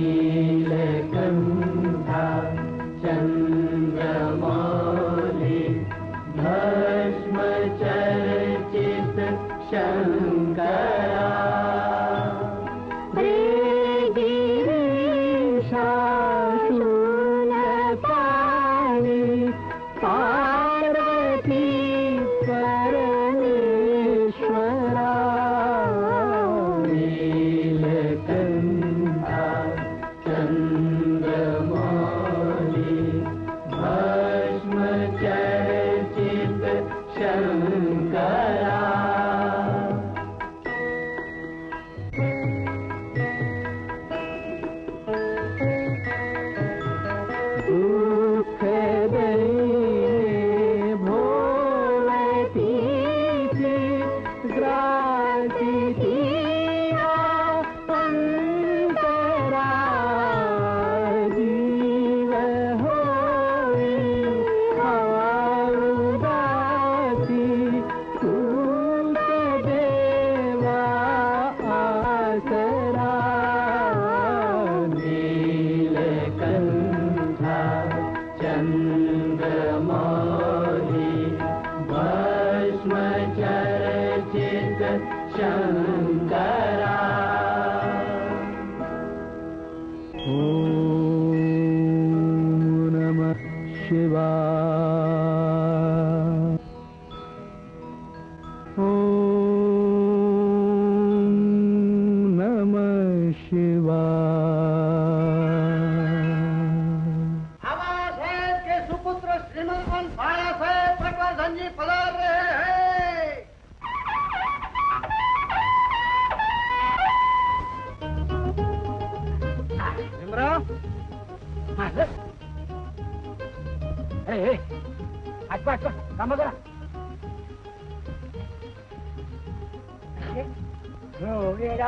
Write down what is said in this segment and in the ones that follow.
नीलकंठा चंद्रमौली भस्म चर्चित शंकरा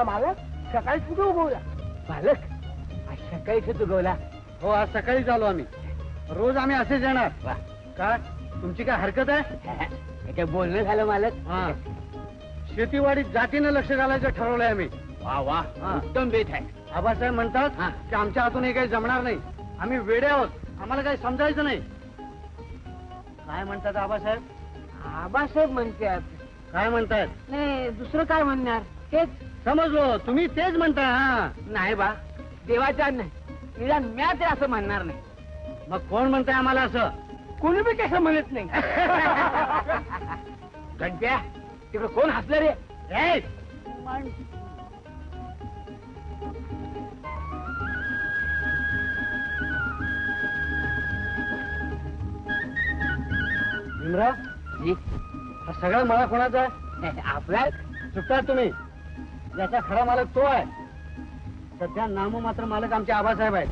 मालक सकाळी कुठे उगवला? मालक आज सकाळीच उगवला. हो आज सकाळीच आलो आम्ही. रोज आम्ही असेच येणार. काय तुमची काय हरकत आहे? काय बोलणं झालं मालक? हा शेतीवाडीत जातीनं लक्ष घालायचं ठरवलंय आम्ही. वा वा उत्तम बेत आहे. आबासाहेब म्हणतात की आमच्या हातून काही जमणार नाही. आम्ही वेडे आहोत. आम्हाला काही समजायचं नाही. काय म्हणतात आबासाहेब? आबासाहेब म्हणतात. काय म्हणतायत? नाही दुसरं काय म्हणणार तेच. समजलो तुम्ही तेच म्हणता. हा नाही बा देवाच्या नाही निदान म्या ते असं म्हणणार नाही. मग कोण म्हणताय आम्हाला असं? कोणी बी कसं म्हणत नाही. गणप्या तिकडे कोण हसलं रे? भीमराव जी हा सगळा मला कोणाचा आहे? आपला चुकता तुम्ही. याचा खरा मालक तो आहे. सध्या नाम मात्र मालक आमचे आबासाहेब आहेत.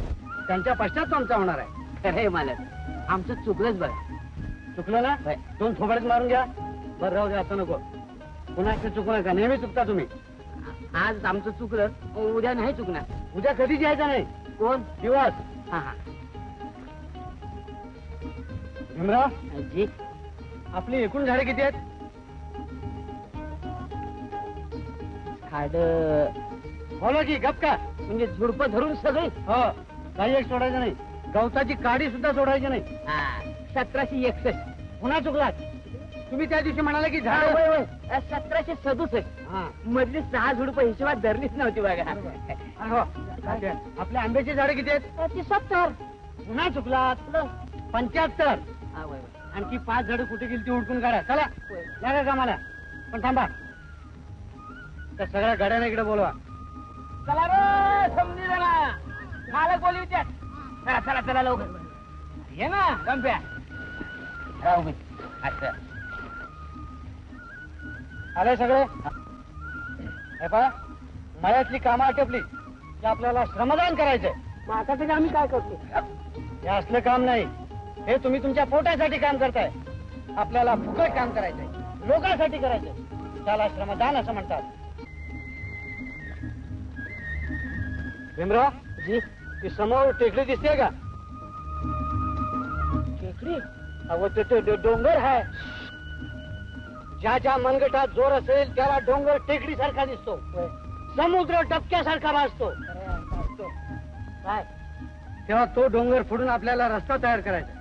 त्यांच्या पश्चात तो आमचा होणार आहे. खरंय मालक आमचं चुकलंच बघा. चुकलं ना? दोन थोबड्यात मारून घ्या. बरं राहू द्या आता नको. पुन्हा चुकू नका. नेहमी चुकता तुम्ही. आज आमचं चुकलं उद्या नाही चुकणार. उद्या कधीच यायचं नाही. कोण दिवस. हा हा भीमराव जी आपली एकूण झाडे किती आहेत? झाड बोला की गप का? म्हणजे झुडपं धरून सगळी? हो काही एक सोडायचं नाही. गवताची काडी सुद्धा सोडायची नाही. 1761. पुन्हा चुकलात तुम्ही. त्या दिवशी म्हणाला की झाड 1767. मधली 6 झुडपं हिशोबात धरलीच नव्हती बघा. आपल्या आंब्याची झाडे किती आहेत? 70. पुन्हा चुकलात. 75. आणखी 5 झाडं कुठे गेली ती उडकून काढा. चला लागा कामाला. पण थांबा त्या सगळ्या गाड्यांना इकडे बोलवा. चला रे समजी जरा मालक बोलू त्यात. चला चला चला लवकर ये ना गंप्या. राहू अच्छा आले सगळे. हे पहा मळ्यातली कामं आटपली की आपल्याला श्रमदान करायचंय. मग आता तरी आम्ही काय करतो? हे असलं काम नाही. हे तुम्ही तुमच्या पोटासाठी काम करताय. आपल्याला फुकट काम करायचंय. लोकांसाठी करायचंय. त्याला श्रमदान असं म्हणतात. भीमराव जी ती समोर टेकडी दिसते का? टेकडी? अहो ते डोंगर आहे. ज्या ज्या मनगटात जोर असेल त्याला डोंगर टेकडी सारखा दिसतो. समुद्र डबक्यासारखा भासतो. काय तेव्हा तो डोंगर फोडून आपल्याला रस्ता तयार करायचा,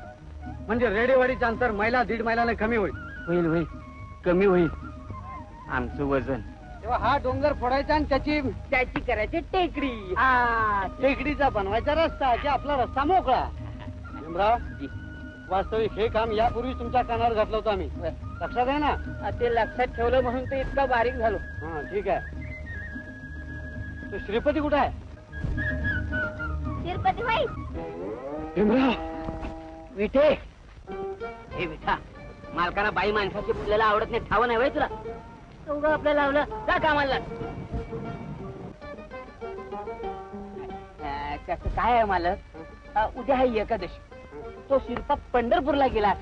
म्हणजे रेडेवाडीचं अंतर मैला 1.5 मैलाने कमी होईल. होईल होईल, कमी होईल आमचं वजन. तेव्हा हा डोंगर फोडायचा आणि त्याची करायची टेकडी. टेकडीचा बनवायचा रस्ता, की आपला रस्ता मोकळा. भीमराव, वास्तविक हे काम यापूर्वी तुमच्या कानावर घातलं होतं आम्ही, लक्षात आहे ना? ते लक्षात ठेवलं म्हणून ते इतका बारीक झालो. हा ठीक आहे. तो श्रीपती कुठे आहे? तिरुपती बाई, भीमराव, विठे, हे विठा, मालकाला बाई माणसाची आपल्याला आवडत नाही, ठाव नाही वय तुला? उगा आपल्याला लावलं, जा कामाला. त्याचं काय आहे मालक, उद्या आहे एकादशी. तो शिरपा पंढरपूरला गेला,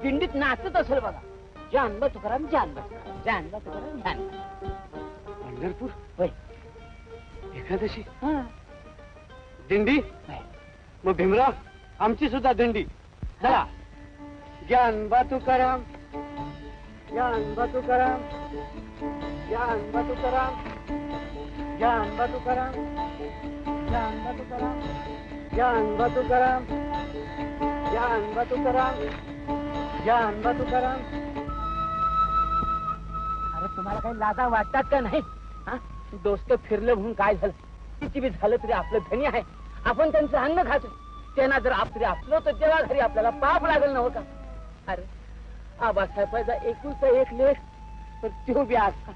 दिंडीत नाचत असेल बघा. जानबा तुकाराम, जानबा तुकाराम, जानबा तुकाराम, जानबा. पंढरपूर होय. एकादशी दिंडी. मग भीमराव, आमची सुद्धा दिंडी. चला. जानबा तुकाराम, जानबा तुकाराम, जानबा तुकाराम, जानबा तुकाराम, जानबा तुकाराम, जानबा तुकाराम, जानबा तुकाराम, जानबा तुकाराम. अरे तुम्हाला काही लाजा वाटतात का नाही? दोस्त फिरलं म्हणून काय झालं? किती बी झालं तरी आपलं धनी आहे, आपण त्यांचं अन्न खातो. त्यांना जर आपले असलो तर जेव्हा घरी आपल्याला पाप लागेल नव्ह का? अरे आबासाहेबाचा एकुलता एक लेख, तर तो बी असा.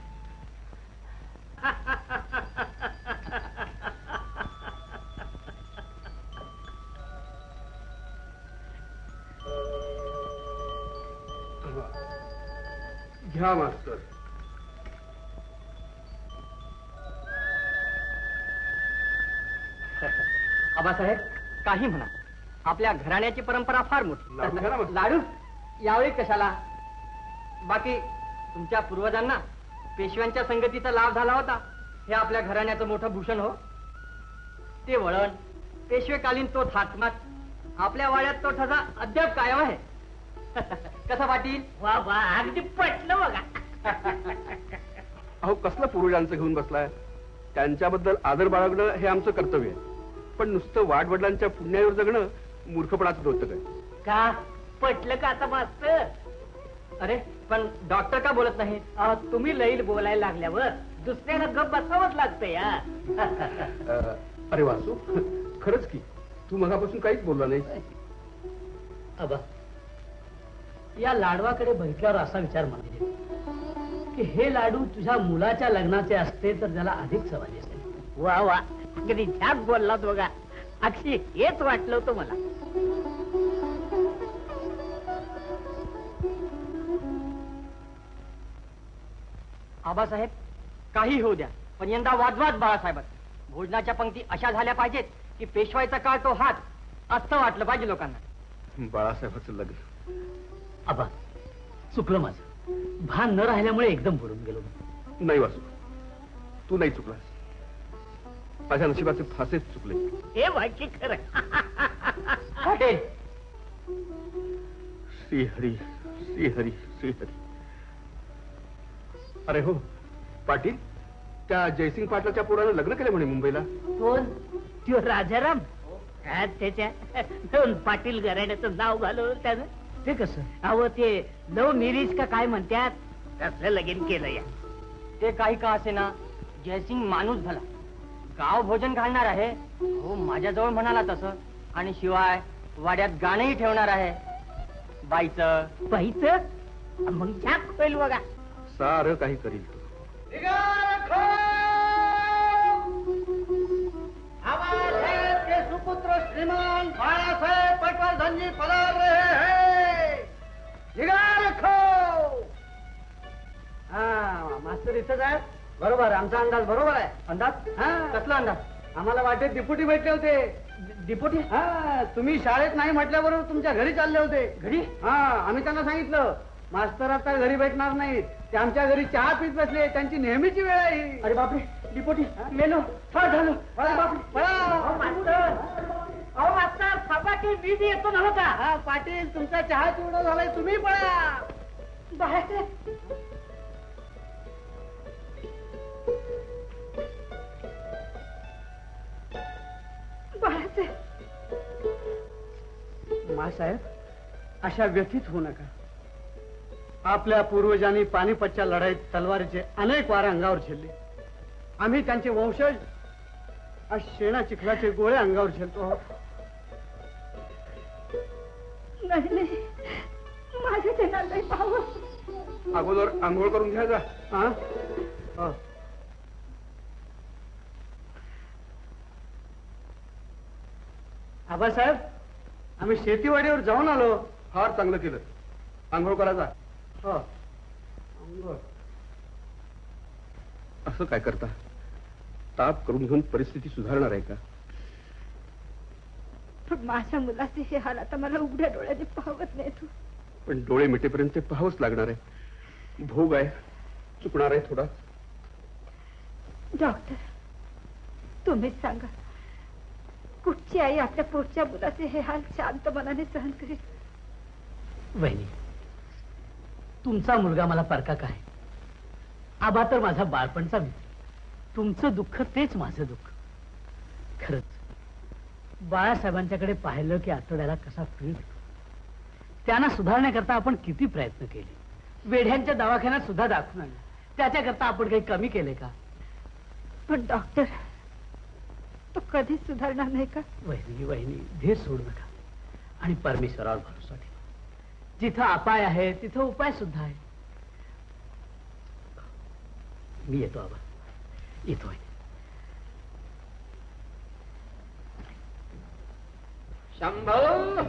घ्या मास्तर. आबासाहेब, काही म्हणा, आपल्या घराण्याची परंपरा फार लाडू घ्या ना मोठी. मग. लाडू यावेळी कशाला? बाकी तुमच्या पूर्वजांना पेशव्यांच्या संगतीचा लाभ झाला होता, हे आपल्या घराण्याचं मोठं भूषण हो. ते वळण, पेशवेकालीन तो थाटमाट, आपल्या वाड्यात तो ठसा अद्याप कायम आहे. कसं पाटील? वा वा, अगदी पटलं बघा. अहो, कसलं पूर्वजांचं घेऊन बसलाय? त्यांच्याबद्दल आदर बाळगणं हे आमचं कर्तव्य आहे, पण नुसतं वाडवडिलांच्या पुण्यावर जगणं मूर्खपणाचं दोतक आहे. का पटलं का आता मास्तर? अरे पण डॉक्टर का बोलत नाही? तुम्ही लईल बोलायला लागल्यावर दुसऱ्याला गप बसावंच लागतं या. अरे वासू, खरंच की तू मगापासून काहीच बोलला नाही. आबा, या लाडवाकडे बघितल्यावर असा विचार मला येतो की हे लाडू तुझ्या मुलाच्या लग्नाचे असते तर त्याला अधिक सवाली असते. वा वा, कधी छान बोललात बघा. अक्षी हेच वाटलं होतं मला. आबासाहेब, काही होऊ द्या, पण यंदा वादवाद बाळासाहेबात. भोजनाच्या पंक्ती अशा झाल्या पाहिजेत की पेशवायचा काळ तो हात असं वाटलं पाहिजे लोकांना. बाळासाहेबाचं लग्न. आबा, चुकलं माझं. भान न राहिल्यामुळे एकदम बुडून गेलो. नाही वासू, तू नाही चुकलास. माझ्या नशिबाचे फासेच चुकले. हे वाक्य खरं. पटेल, श्रीहरी, श्रीहरी, श्रीहरी. अरे हो पाटील, त्या जयसिंग पाटलाच्या पोरानं लग्न केलं म्हणे मुंबईला. कोण? त्यो राजाराम. त्याच्या दोन पाटील घराण्याचं नाव घालवलं त्यानं. ते कसं? अहो, ते लव मॅरेज का काय म्हणतात, तसलं लगीन केलं या. ते काही का असे ना, जयसिंग माणूस झाला, गाव भोजन घालणार आहे. हो, माझ्याजवळ म्हणाला तसं. आणि शिवाय वाड्यात गाणंही ठेवणार आहे. बाईचं मग छाप होईल बघा. सारं काही करील तू. के सुपुत्र श्रीमान बाळासाहेब पटवर्धनजी पधार रहे हैं. निघा रखो. हा, मास्तर इथंच आहे. बरोबर, आमचा अंदाज बरोबर आहे. अंदाज? हा, कसला अंदाज? आम्हाला वाटेत डिपुटी भेटले होते. डिपुटी? हा, तुम्ही शाळेत नाही म्हटल्याबरोबर तुमच्या घरी चालले होते. घरी? हा, आम्ही त्यांना सांगितलं मास्तर आता घरी भेटणार नाही, ते आमच्या घरी चहा पीत बसले. त्यांची नेहमीची वेळ आहे ही. अरे बापरे, डिपोटी मेलो, फार झालो. मास्तर सपाटी बीज येतो नव्हता. हा पाटील, तुमचा चहा चिवडा झालाय, तुम्ही पळा बाहेर. मुलाचे. मासाहेब, अशा व्यथित होऊ नका. आपल्या पूर्वजांनी पानिपतच्या लढाईत तलवारीचे अनेक वार अंगावर झेलले. आम्ही त्यांचे वंशज आज शेणा चिखलाचे गोळे अंगावर झेलतो. नाही नाही, माझे ते नाही पाहावं. अगोदर आंघोळ करून घ्या जा. हा? आबासाहेब, आम्ही शेतीवाडीवर जाऊन आलो. फार चांगलं केलं. आंघोळ करा जा. हो, आंघोळ. असं काय करता? ताप करून घेऊन परिस्थिती सुधारणार आहे का? पण माझ्या मुलाचे हे हाल आता मला उघड्या डोळ्याने पाहवत नाही. तू पण डोळे मिटेपर्यंत ते पाहावंच लागणार आहे. भोग आहे, चुकणार आहे थोडा. डॉक्टर, तुम्हीच सांगा, कुठची आई आपल्या पोटच्या मुलाचे हे हाल शांत मनाने सहन करेल? वहिनी, तुमचा मुलगा मला परका काय? आबा तर माझा बाळपणचा मित्र. तुमचं दुःख तेच माझं दुःख. खरंच बाळासाहेबांच्याकडे पाहिलं की आतड्याला कसा फीळ होतो. त्यांना सुधारण्याकरता आपण किती प्रयत्न केले. वेढ्यांच्या दवाखान्यात सुद्धा दाखवून आणलं. त्याच्याकरता आपण काही कमी केले का? पण डॉक्टर, तो कधीच सुधारणार नाही का? वहिनी वहिनी, धीर सोडू नका आणि परमेश्वरावर भरोसा ठेवा. जिथं अपाय आहे तिथं उपाय सुद्धा आहे. मी येतो आबा, येतोय. शंभो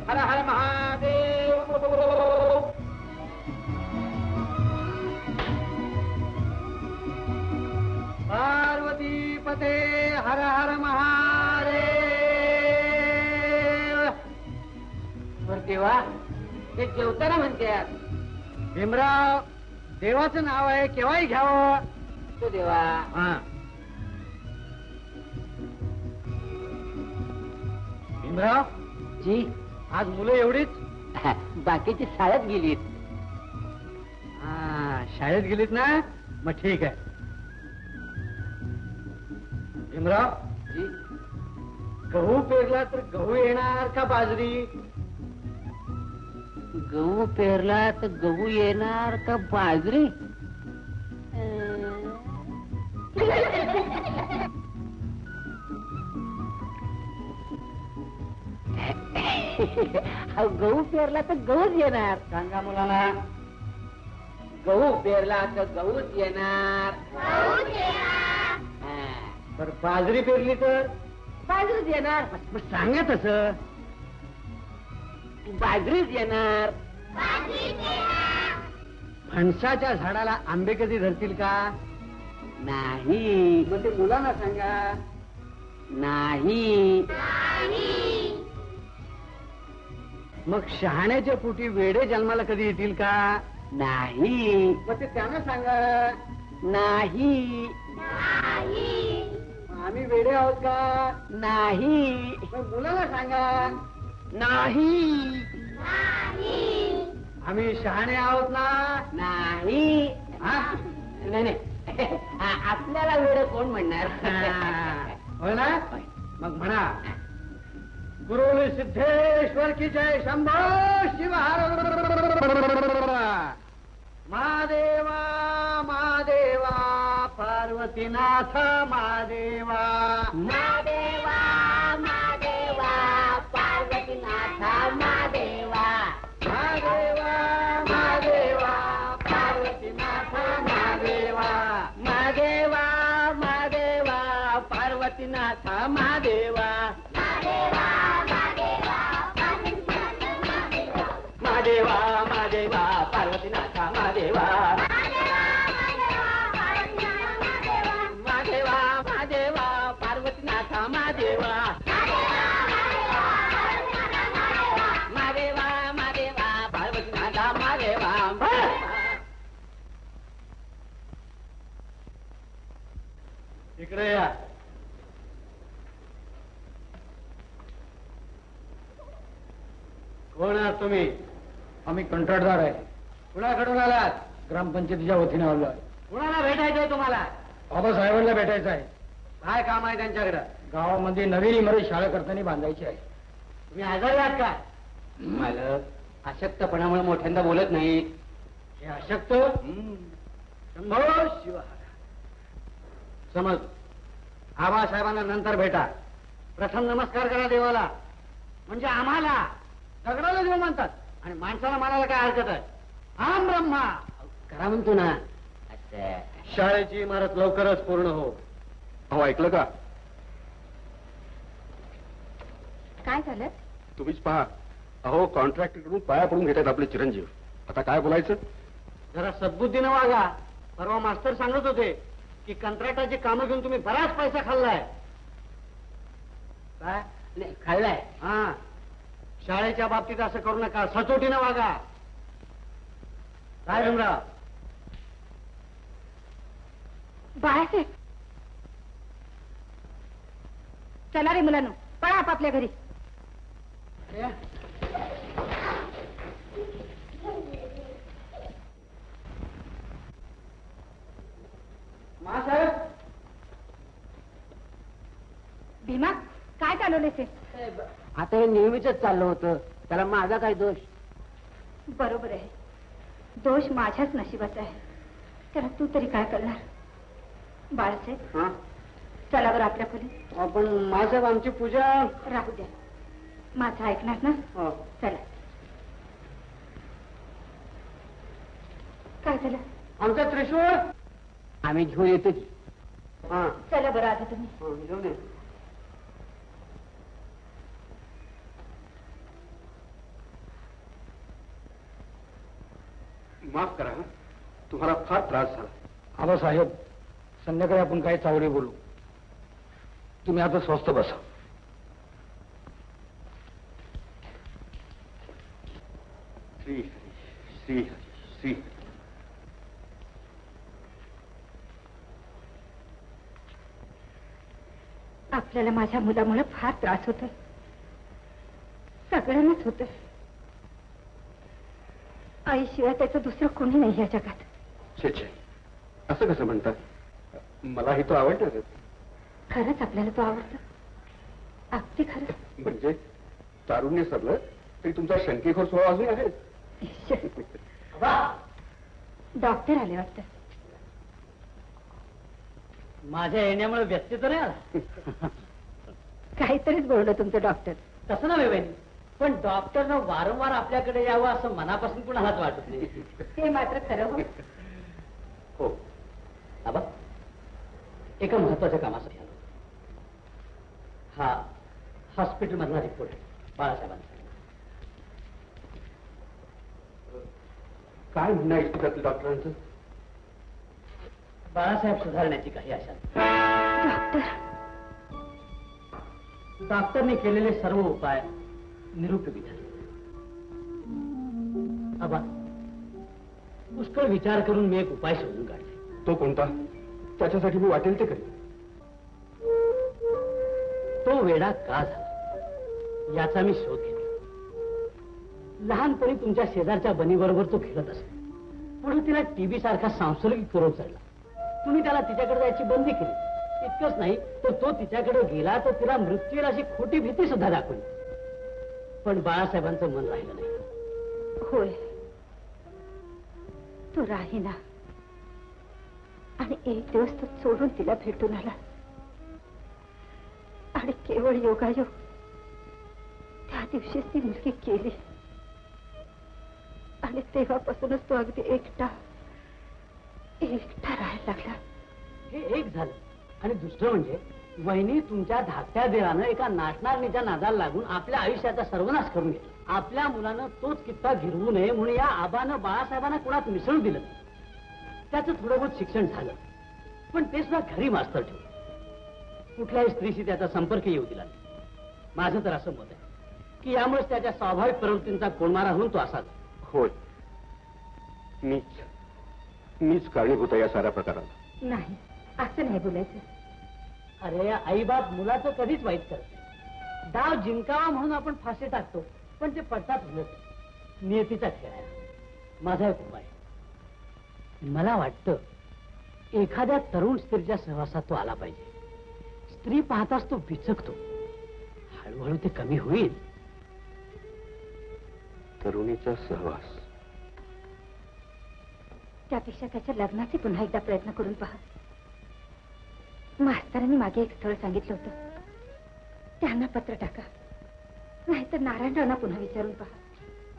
हर हर महादेव. पार्वती पते हर हर महादेव. देवा, ते जेवताना म्हणतात. भीमराव, देवाचं नाव आहे, केव्हाही घ्यावं. तो देवा. हा, भीमराव जी, आज मुलं एवढीच? बाकीची शाळेत गेलीत. हा, शाळेत गेलीत ना? मग ठीक आहे. भीमराव जी, गहू पेरला तर गहू येणार का बाजरी? गहू पेरला तर गहू येणार का बाजरी? गहू पेरला तर गहूच येणार. सांगा मुलाला. गहू पेरला तर गहूच येणार. बर बाजरी पेरली तर? बाजरीच येणार. मग सांगा तसं. बाजरीच येणार. फणसाच्या झाडाला आंबे कधी धरतील का? नाही. मग ते मुलांना सांगा. नाही. मग शहाण्याच्या पोटी वेडे जन्माला कधी येतील का? नाही. मग ते त्यांना सांगा. नाही. आम्ही वेडे आहोत का? नाही. मग मुलांना सांगा. नाही. आम्ही शहाणे आहोत ना? नाही. हा? नाही नाही. आपल्याला वेळ कोण म्हणणार? होय ना? मग म्हणा, गुरुली सिद्धेश्वर की जय. शंभो शिव हर महादेवा. महादेवा पार्वतीनाथ. महादेवा. महादेवा. महादेवा पार्वतीनाथ. महादेवा. महादेवा. महादेवा पार्वतीनाथ. महादेवा. महादेवा. महादेवा पार्वतीनाथ. महादेवा. महादेवा. महादेवा पार्वतीनाथ. महादेवा. महादेवा. महादेवा पार्वतीनाथ. महादेवा. महादेवा. महादेवा पार्वतीनाथ. महादेवा. इकडे या. कोण आहात तुम्ही? आम्ही कंत्राटदार आहे. कुणाकडून आलात? ग्रामपंचायतीच्या वतीने आलो आहे. कुणाला भेटायचंय तुम्हाला? बाबासाहेबांना भेटायचं आहे. काय काम आहे त्यांच्याकडे? गावामध्ये नवीन इमारत शाळा करताना बांधायची आहे. तुम्ही आजारी आहात का? मालक अशक्तपणामुळे मोठ्यांदा बोलत नाही. हे अशक्त शंभो शिवा. समज आबासाहेबांना नंतर भेटा. प्रथम नमस्कार करा देवाला. म्हणजे आम्हाला दगडाला देव म्हणतात आणि माणसाला मारायला काय हरकत आहे? आम ब्रह्मा करा म्हणतो ना. शाळेची इमारत लवकरच पूर्ण हो. अहो ऐकलं का? काय झालं? तुम्हीच पहा. अहो कॉन्ट्रॅक्टरकडून पाया पडून घेतात आपले चिरंजीव. आता काय बोलायचं? जरा सद्बुद्धीनं वागा. परवा मास्तर सांगत होते की कंत्राटाची कामं घेऊन तुम्ही बराच पैसा खाल्लाय. काय? नाही खाल्लाय. हा, शाळेच्या बाबतीत असं करू नका. सचोटीनं वागा. काय भीमराव? बाळासाहेब, चला रे मुलांनो, पळा आपापल्या घरी. मासाहेब, भीमा, काय चालवले ते? आता हे नेहमीच चाललं होतं. त्याला माझा काय दोष? बरोबर आहे, दोष माझ्याच नशिबाचा आहे. त्याला तू तरी काय करणार? बाळासाहेब, हा, चला बरं आपल्या खोली. पण मासाहेब आमची पूजा. राहू द्या, माझं ऐकणार ना? हो. चला. काय झालं? आमचा त्रिशूळ आम्ही घेऊन येतो की. हा, चला बरं आता तुम्ही. घेऊन ये. माफ करा हं. तुम्हाला फार त्रास झाला. आबासाहेब, संध्याकाळी आपण काही चावडी बोलू. तुम्ही आता स्वस्थ बसा. श्री हरी श्री हरी श्री हरी. आपल्याला माझ्या मुलामुळे फार त्रास होतोय. सगळ्यांनाच होतोय. आईशिवाय त्याचं दुसरं कोणी नाही या जगात. छे छे, असं कसं म्हणतात? मलाही तो आवडणार. खरंच आपल्याला तो आवडतो. अगदी खरं. म्हणजे तारुण्य सरलं तरी तुमचा शंकेखोर स्वभाव अजून आहे. डॉक्टर आले वाटतं. माझ्या येण्यामुळे व्यक्ती तर नाही आला. काहीतरीच बोललं तुमचं डॉक्टर. तसं ना बहिणी, पण डॉक्टरनं वारंवार आपल्याकडे यावं असं मनापासून कुणालाच वाटत नाही. हे मात्र खरं हो. हो, आबा, एका महत्वाच्या कामासाठी आलो. हा हॉस्पिटल मधला रिपोर्ट बाळासाहेबांचा. काय म्हणणं आहे त्यातलं डॉक्टरांचं? बाळासाहेब सुधारण्याची काही आशा डॉक्टर, डॉक्टरने केलेले सर्व उपाय निरुपयोगी झाले. आबा, पुष्कळ विचार करून मी एक उपाय शोधून काढले. तो कोणता? त्याच्यासाठी मी वाटेल ते करेन. तो वेडा का झाला याचा मी शोध घेतला. लहानपणी तुमच्या शेजारच्या बनीबरोबर तो खेळत असे. पुढे तिला टीबी सारखा सांसर्गिक रोग चढला. तुम्ही त्याला तिच्याकडे जायची बंदी केली. इतकंच नाही तर तो तिच्याकडे गेला तर तिला मृत्यूला अशी खोटी भीती सुद्धा दाखवली. पण बाळासाहेबांचं मन राहिलं नाही. होय, तो राहीना. आणि एक दिवस तो सोडून तिला भेटून आला. आणि केवळ योगायोग त्या दिवशीच ती मुलगी केली. आणि तेव्हापासूनच तो अगदी एकटा राहायला लागला. हे एक झालं. आणि दुसरं म्हणजे वहिनी तुमच्या धाकट्या देरानं एका नाचणारणीच्या नादाला लागून आपल्या आयुष्याचा सर्वनाश करून घेतला. आपल्या मुलानं तोच किस्सा गिरवू नये म्हणून या आबानं बाळासाहेबांना कुणात मिसळून दिलं. त्याचं थोडं बहुत शिक्षण झालं, पण ते सुद्धा घरी मास्तर ठेवलं. कुठल्याही स्त्रीशी त्याचा संपर्क येऊ दिला नाही. माझं तर असं मत आहे की यामुळेच त्याच्या स्वाभाविक प्रवृत्तींचा कोणमारा होऊन तो असाच. होय, मीच कारणीभूत आहे या साऱ्या प्रकाराला. नाही, असं नाही बोलायचं. अरे आईबाप मुलाचं कधीच वाईट करत नाही. डाव जिंकावा म्हणून आपण फाशी टाकतो, पण ते पडतात उलट. नियतीचा खेळ आहे. माझा एक उपाय. मला वाटतं एखाद्या तरुण स्त्रीच्या सहवासात तो आला पाहिजे. स्त्री पाहताच तो बिचकतो. हळूहळू ते कमी होईल. तरुणीचा सहवास. त्यापेक्षा त्याच्या लग्नाचे पुन्हा एकदा प्रयत्न करून पहा. मास्तरांनी मागे एक स्थळ सांगितलं होतं, त्यांना पत्र टाका, नाहीतर नारायणरावना पुन्हा विचारून पहा.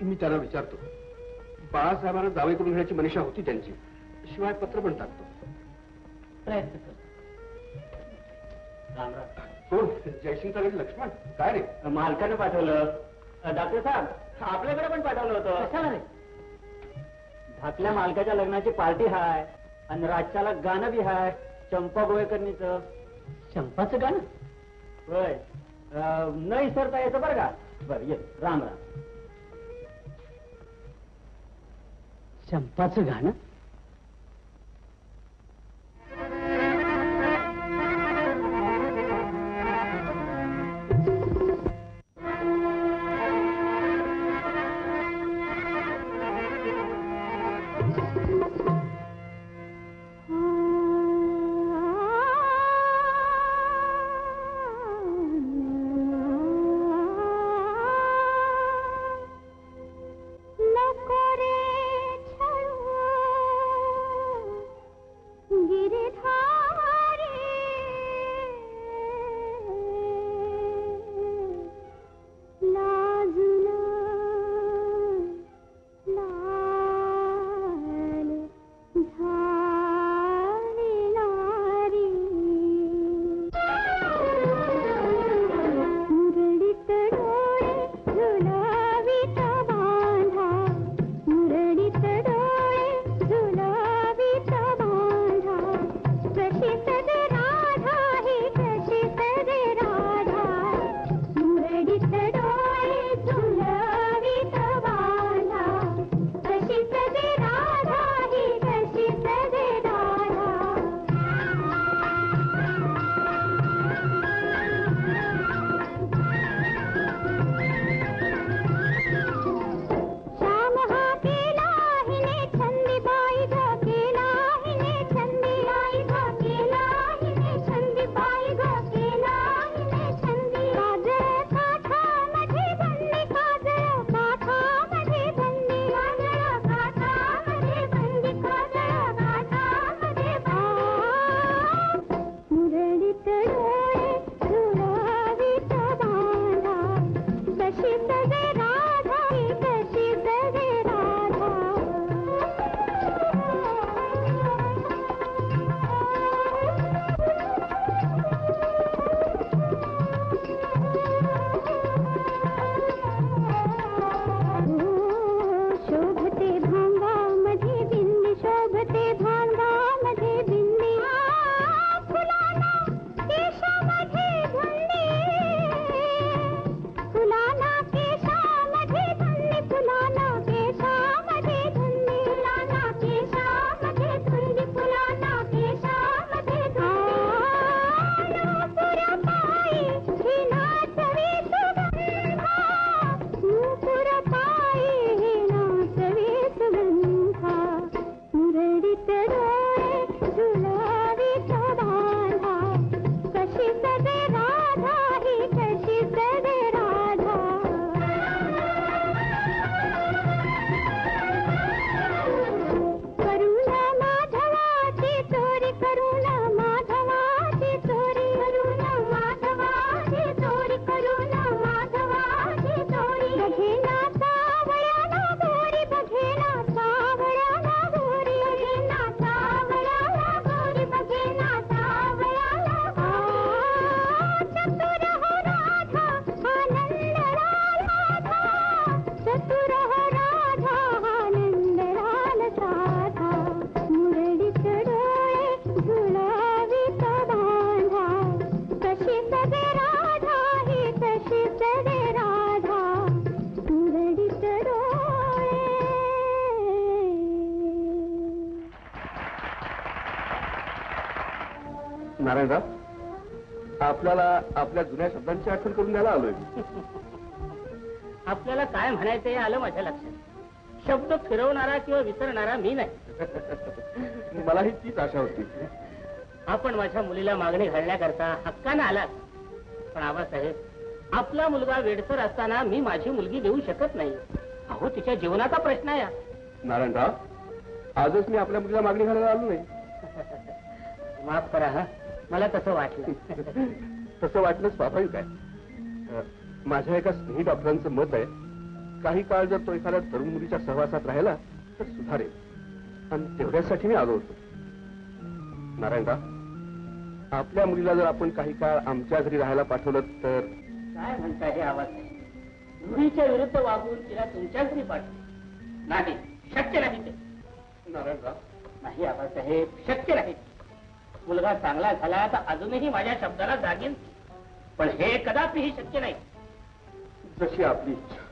मी त्यांना विचारतो. बाळासाहेबांना जावई करून घेण्याची मनीषा होती त्यांची, शिवाय पत्र पण टाकतो. प्रयत्न कर. कोण? जयसिंगचा गडी लक्ष्मण. काय रे? मालकानं पाठवलं. डॉक्टर साहेब, आपल्याकडे पण पाठवलं होतं. कशाला रे? धाकल्या मालकाच्या लग्नाची पार्टी हाय आणि रातच्याला गाणं बी हाय, चंपा गोवेकरणीचं. चंपाचं गाणं? होय. न विसरता येतं बरं का. बरं ये. राम राम. चंपाचं गाणं? नारायणराव, आपल्याला आपल्या जुन्या शब्दांची आठवण करून द्यायला आलोय. आपल्याला काय म्हणायचं हे आलं माझ्या लक्षात. शब्द फिरवणारा किंवा विसरणारा मी नाही. मलाही तीच आशा होती. आपण माझ्या मुलीला मागणी घालण्याकरता हक्कानं आलात. पण आबासाहेब, आपला मुलगा वेडसर असताना मी माझी मुलगी देऊ शकत नाही. अहो, तिच्या जीवनाचा प्रश्न आहे. नारायणराव, आजच मी आपल्या मुलीला मागणी घालायला आलो नाही. माफ करा, हा मला तसं वाटलं. तसं वाटणं स्वाभाविक आहे. माझ्या एका स्नेही डॉक्टरांचं मत आहे, काही काळ जर तो एखाद्या तरुण मुलीच्या सहवासात राहिला तर सुधारेल, आणि तेवढ्यासाठी मी आलो होतो. नारायणराव, आपल्या मुलीला जर आपण काही काळ आमच्या घरी राहायला पाठवलं तर? काय म्हणताय हे आबासाहेब? मुलीच्या विरुद्ध वागून तिला तुमच्या घरी पाठवू? नाही, शक्य नाही ते. नारायणराव, नाही आबासाहेब, शक्य नाही. मुलगा चांगला झाला तर अजूनही माझ्या शब्दाला जागेन, पण हे कदापिही शक्य नाही. जशी आपली इच्छा.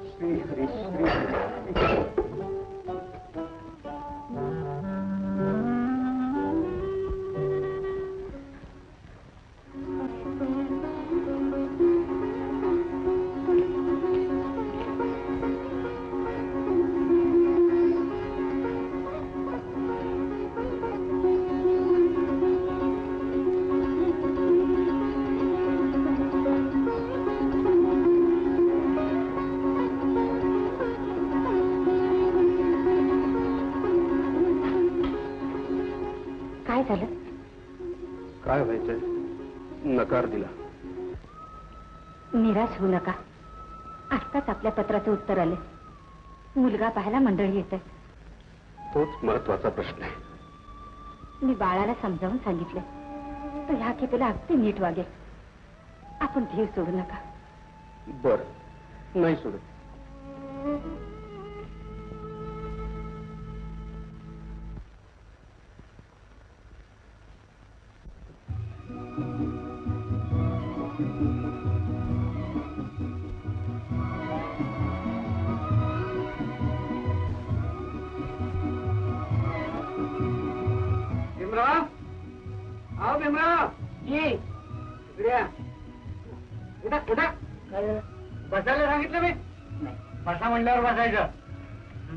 श्री हरी श्री हरी. काय व्हायचंय? नकार दिला. निराश होऊ नका. आत्ताच आपल्या पत्राचं उत्तर आले. मुलगा पाहायला मंडळी येत आहे. तोच महत्वाचा प्रश्न आहे. मी बाळाला समजावून सांगितले तर ह्या खेपेला अगदी नीट वागेल. आपण धीर सोडू नका. बर, नाही सोडत. भीमराव, आओ भीमराव. जी, कुठं बसायला सांगितलं मी. बसा म्हणल्यावर बसायचं.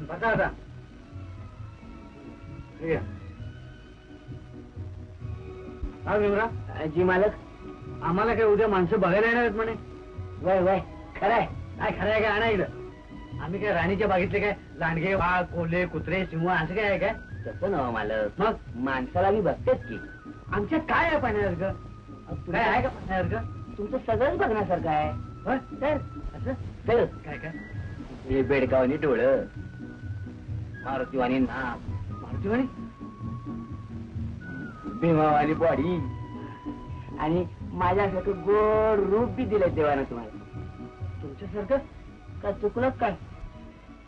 बसा आता. हा भीमराव. जी मालक. आम्हाला काय उद्या माणसं बघायला येणार आहेत म्हणे. वय वय, खरंय. काय खरं आहे काय? आणा इथं. आम्ही काय राणीच्या बागेतले काय लांडगे, वाघ, कोल्हे, कुत्रे, सिंह असं काय आहे काय? तसं नव मालक. मग माणसाला मी बघतेच की. आमच्यात काय आहे पाहण्यासारखं? काय आहे का पाहण्यासारखं? तुमचं सगळंच बघण्यासारखं आहे. होय? तर असं चल. काय काय? हे बेडकावानी डोळं, मारुतीवाणी नाक, मारुतीवाणी, भीमावानी बॉडी, आणि माझ्यासारखं गोड रूप बी दिलंय देवानं तुम्हाला. तुमच्यासारखं काय चुकलं काय?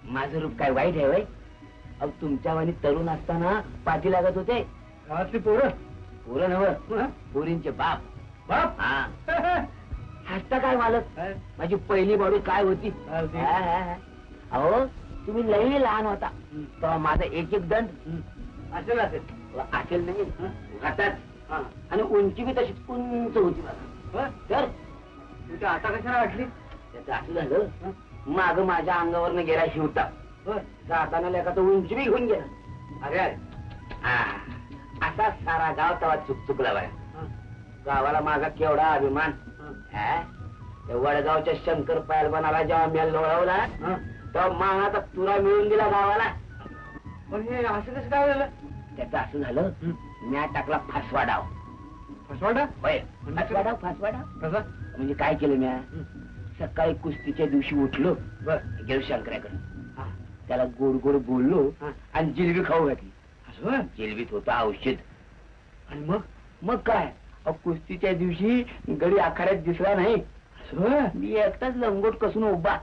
माझं रूप काय वाईट आहे वय? अहो, तुमच्यावानी तरुण असताना पाठी लागत होते. गावातली पोरं. पोरं नव्ह, पोरींचे बाप. बाप. हा. हसता काय मालक? काय? माझी पहिली बॉडी काय होती? काय होती? अहो, तुम्ही लई लहान होता तेव्हा माझा एक एक दंड असेल असेल असेल नाही हातात, आणि उंची बी तशीच उंच होती बघा. तर तुझ्या आता कशाला वाटली? त्याचं असं झालं, माग माझ्या अंगावरनं गेला शिवता. जाताना लेखा तो उंची बी घेऊन गेला. अरे अरे, असा सारा गाव तेव्हा चुकचुकला बाय. गावाला माझा केवढा अभिमान. त्या वडगावच्या शंकर पैलवानाला जेव्हा मी लोळवला तेव्हा मानाचा तुरा मिळून दिला गावाला. पण हे असं कसं काय झालं? त्याचं असं झालं, म्या टाकला फासवा डाव. फसवाडा? होय, फासवा डाव. फासवा डाव कसा? म्हणजे काय केलं म्या, सकाळी कुस्तीच्या दिवशी उठलो, बर, गेलो शंकराकडे. त्याला गोड गोड बोललो आणि जिलबी खाऊ घातली. असं? जिलबीत होतं औषध. आणि मग? मग काय, कुस्तीच्या दिवशी गडी आखाड्यात दिसला नाही. मी एकटाच लंगोट कसून उभा.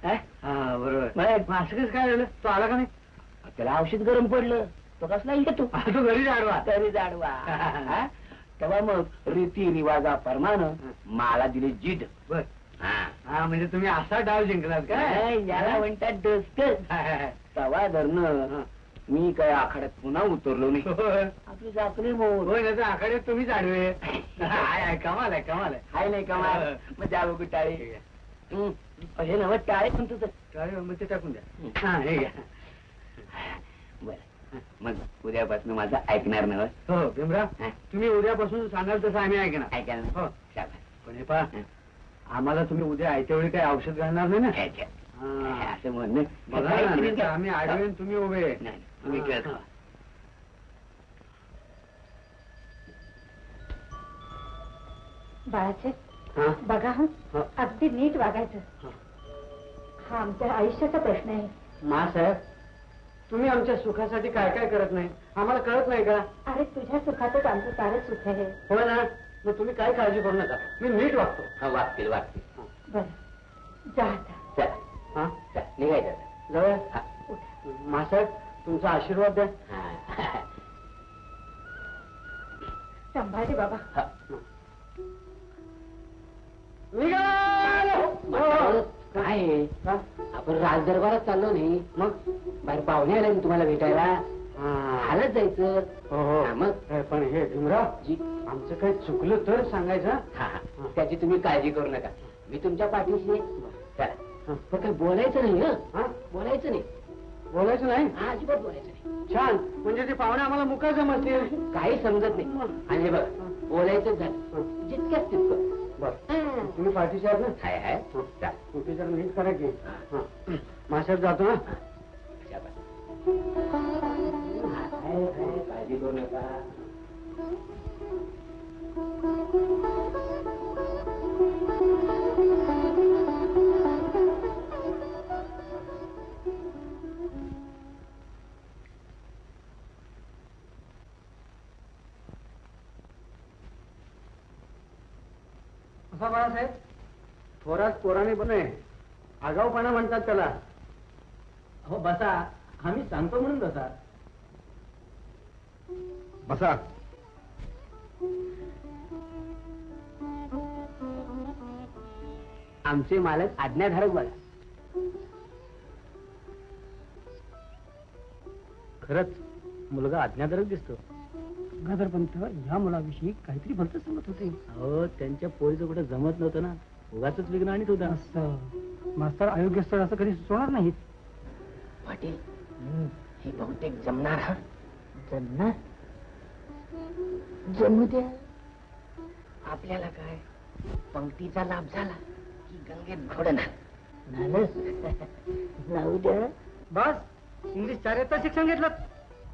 बरोबर. असं कसं काय झालं? तो आला का नाही? त्याला औषध गरम पडलं. तो कसला येतो? तो घरी जाडवा. तरी जाडवा. तेव्हा मग रीती रिवाजाप्रमाणे मला दिली जीद. बर. हा, म्हणजे तुम्ही असा डाव जिंकलात काय? याला म्हणतात डोसकर. तवा धरणं मी काय आखाड्यात पुन्हा उतरलो नाही. आपली जाकली मोर. होय, नाही तर आखाड्यात तुम्हीच आडवे. कमाल आहे, कमाल आहे. हाय नाही कमाल. मग द्यावं की टाळी. हे नव्हत टाळे पण तुझं. मग ते टाकून द्या. हा, हे घ्या. बर, मग उद्यापासून माझं ऐकणार ना? हो भीमराव, हा. तुम्ही उद्यापासून सांगाल तसं आम्ही ऐकणार. ऐकायला हो. शाबास. पण हे पहा, आम्हाला तुम्ही उद्या आयत्या वेळी काही औषध घालणार नाही ना? घ्यायच्या. हा. असं म्हणणं बघा ना, नाही तर आम्ही आडवे आणि तुम्ही उभे. नाही, तुम्ही खेळत राहा. बाळासाहेब हा? बघा हा. अगदी नीट वागायचं. हा. हा आमच्या आयुष्याचा प्रश्न आहे. मासाहेब, तुम्ही आमच्या सुखासाठी काय काय करत नाही, आम्हाला कळत नाही का? अरे तुझ्या सुखातच आमचं सारं सुख आहे. हो ना, मग तुम्ही काय काळजी करू नका, मी नीट वागतो. हा, वागतील वागतील. बरं जा आता. चला हा, चला, निघायचं आता. जाऊया. हा. मासाहेब, तुमचा आशीर्वाद द्या. हा. संभाजी बाबा. हा. निघालो. काय आहे? हा? आपण राजदरबारात चाललो नाही, मग बाहेर पाहुणे आले ना तुम्हाला भेटायला, हा. हालत जायचं. हो हो, हा, मग ए, पण हे भीमराव, जी. आमचं काही चुकलं तर सांगायचं. हा, हा. त्याची तुम्ही काळजी करू नका, मी तुमच्या पाठीशी आहे. चला, पण काही बोलायचं नाही. हा? बोलायचं नाही. बोलायचं नाही? हा, अजिबात बोलायचं नाही. छान, म्हणजे ते पाहुणे आम्हाला मुका समजतील. काही समजत नाही. आणि हे बघ, बोलायचं झालं जितक्याच तितकं. बरं, तुम्ही पाठीशी आहात ना? हाय हाय. चला. कुठे जर नीट करा की. हा. मासाहेब जातो ना. शाबास. हाय, हाय, काळजी करू नका. असा बाळासाहेब, थोरात पोराने बने आगाऊपणा म्हणतात त्याला. हो बसा, आम्ही सांगतो म्हणून बसा. बसा. आमचे मालक आज्ञाधारक बघा. खरंच मुलगा आज्ञाधारक दिसतो. गंगाधरपंत ह्या मुलाविषयी काहीतरी भलतच सांगत होते. हो, त्यांच्या पोरीचं कुठे जमत नव्हतं ना, उगाच विघ्न आणत होता. मास्तर अयोग्य स्थळ असं कधी सुचवणार नाहीत. पाटील, हे बहुतेक जमणार. हा जमणार. जमू द्या. आपल्याला काय, पंक्तीचा लाभ झाला की गंगेत घोडणार. जाऊ द्या. बस, इंग्लिश 4 इयत्ता शिक्षण घेतलं.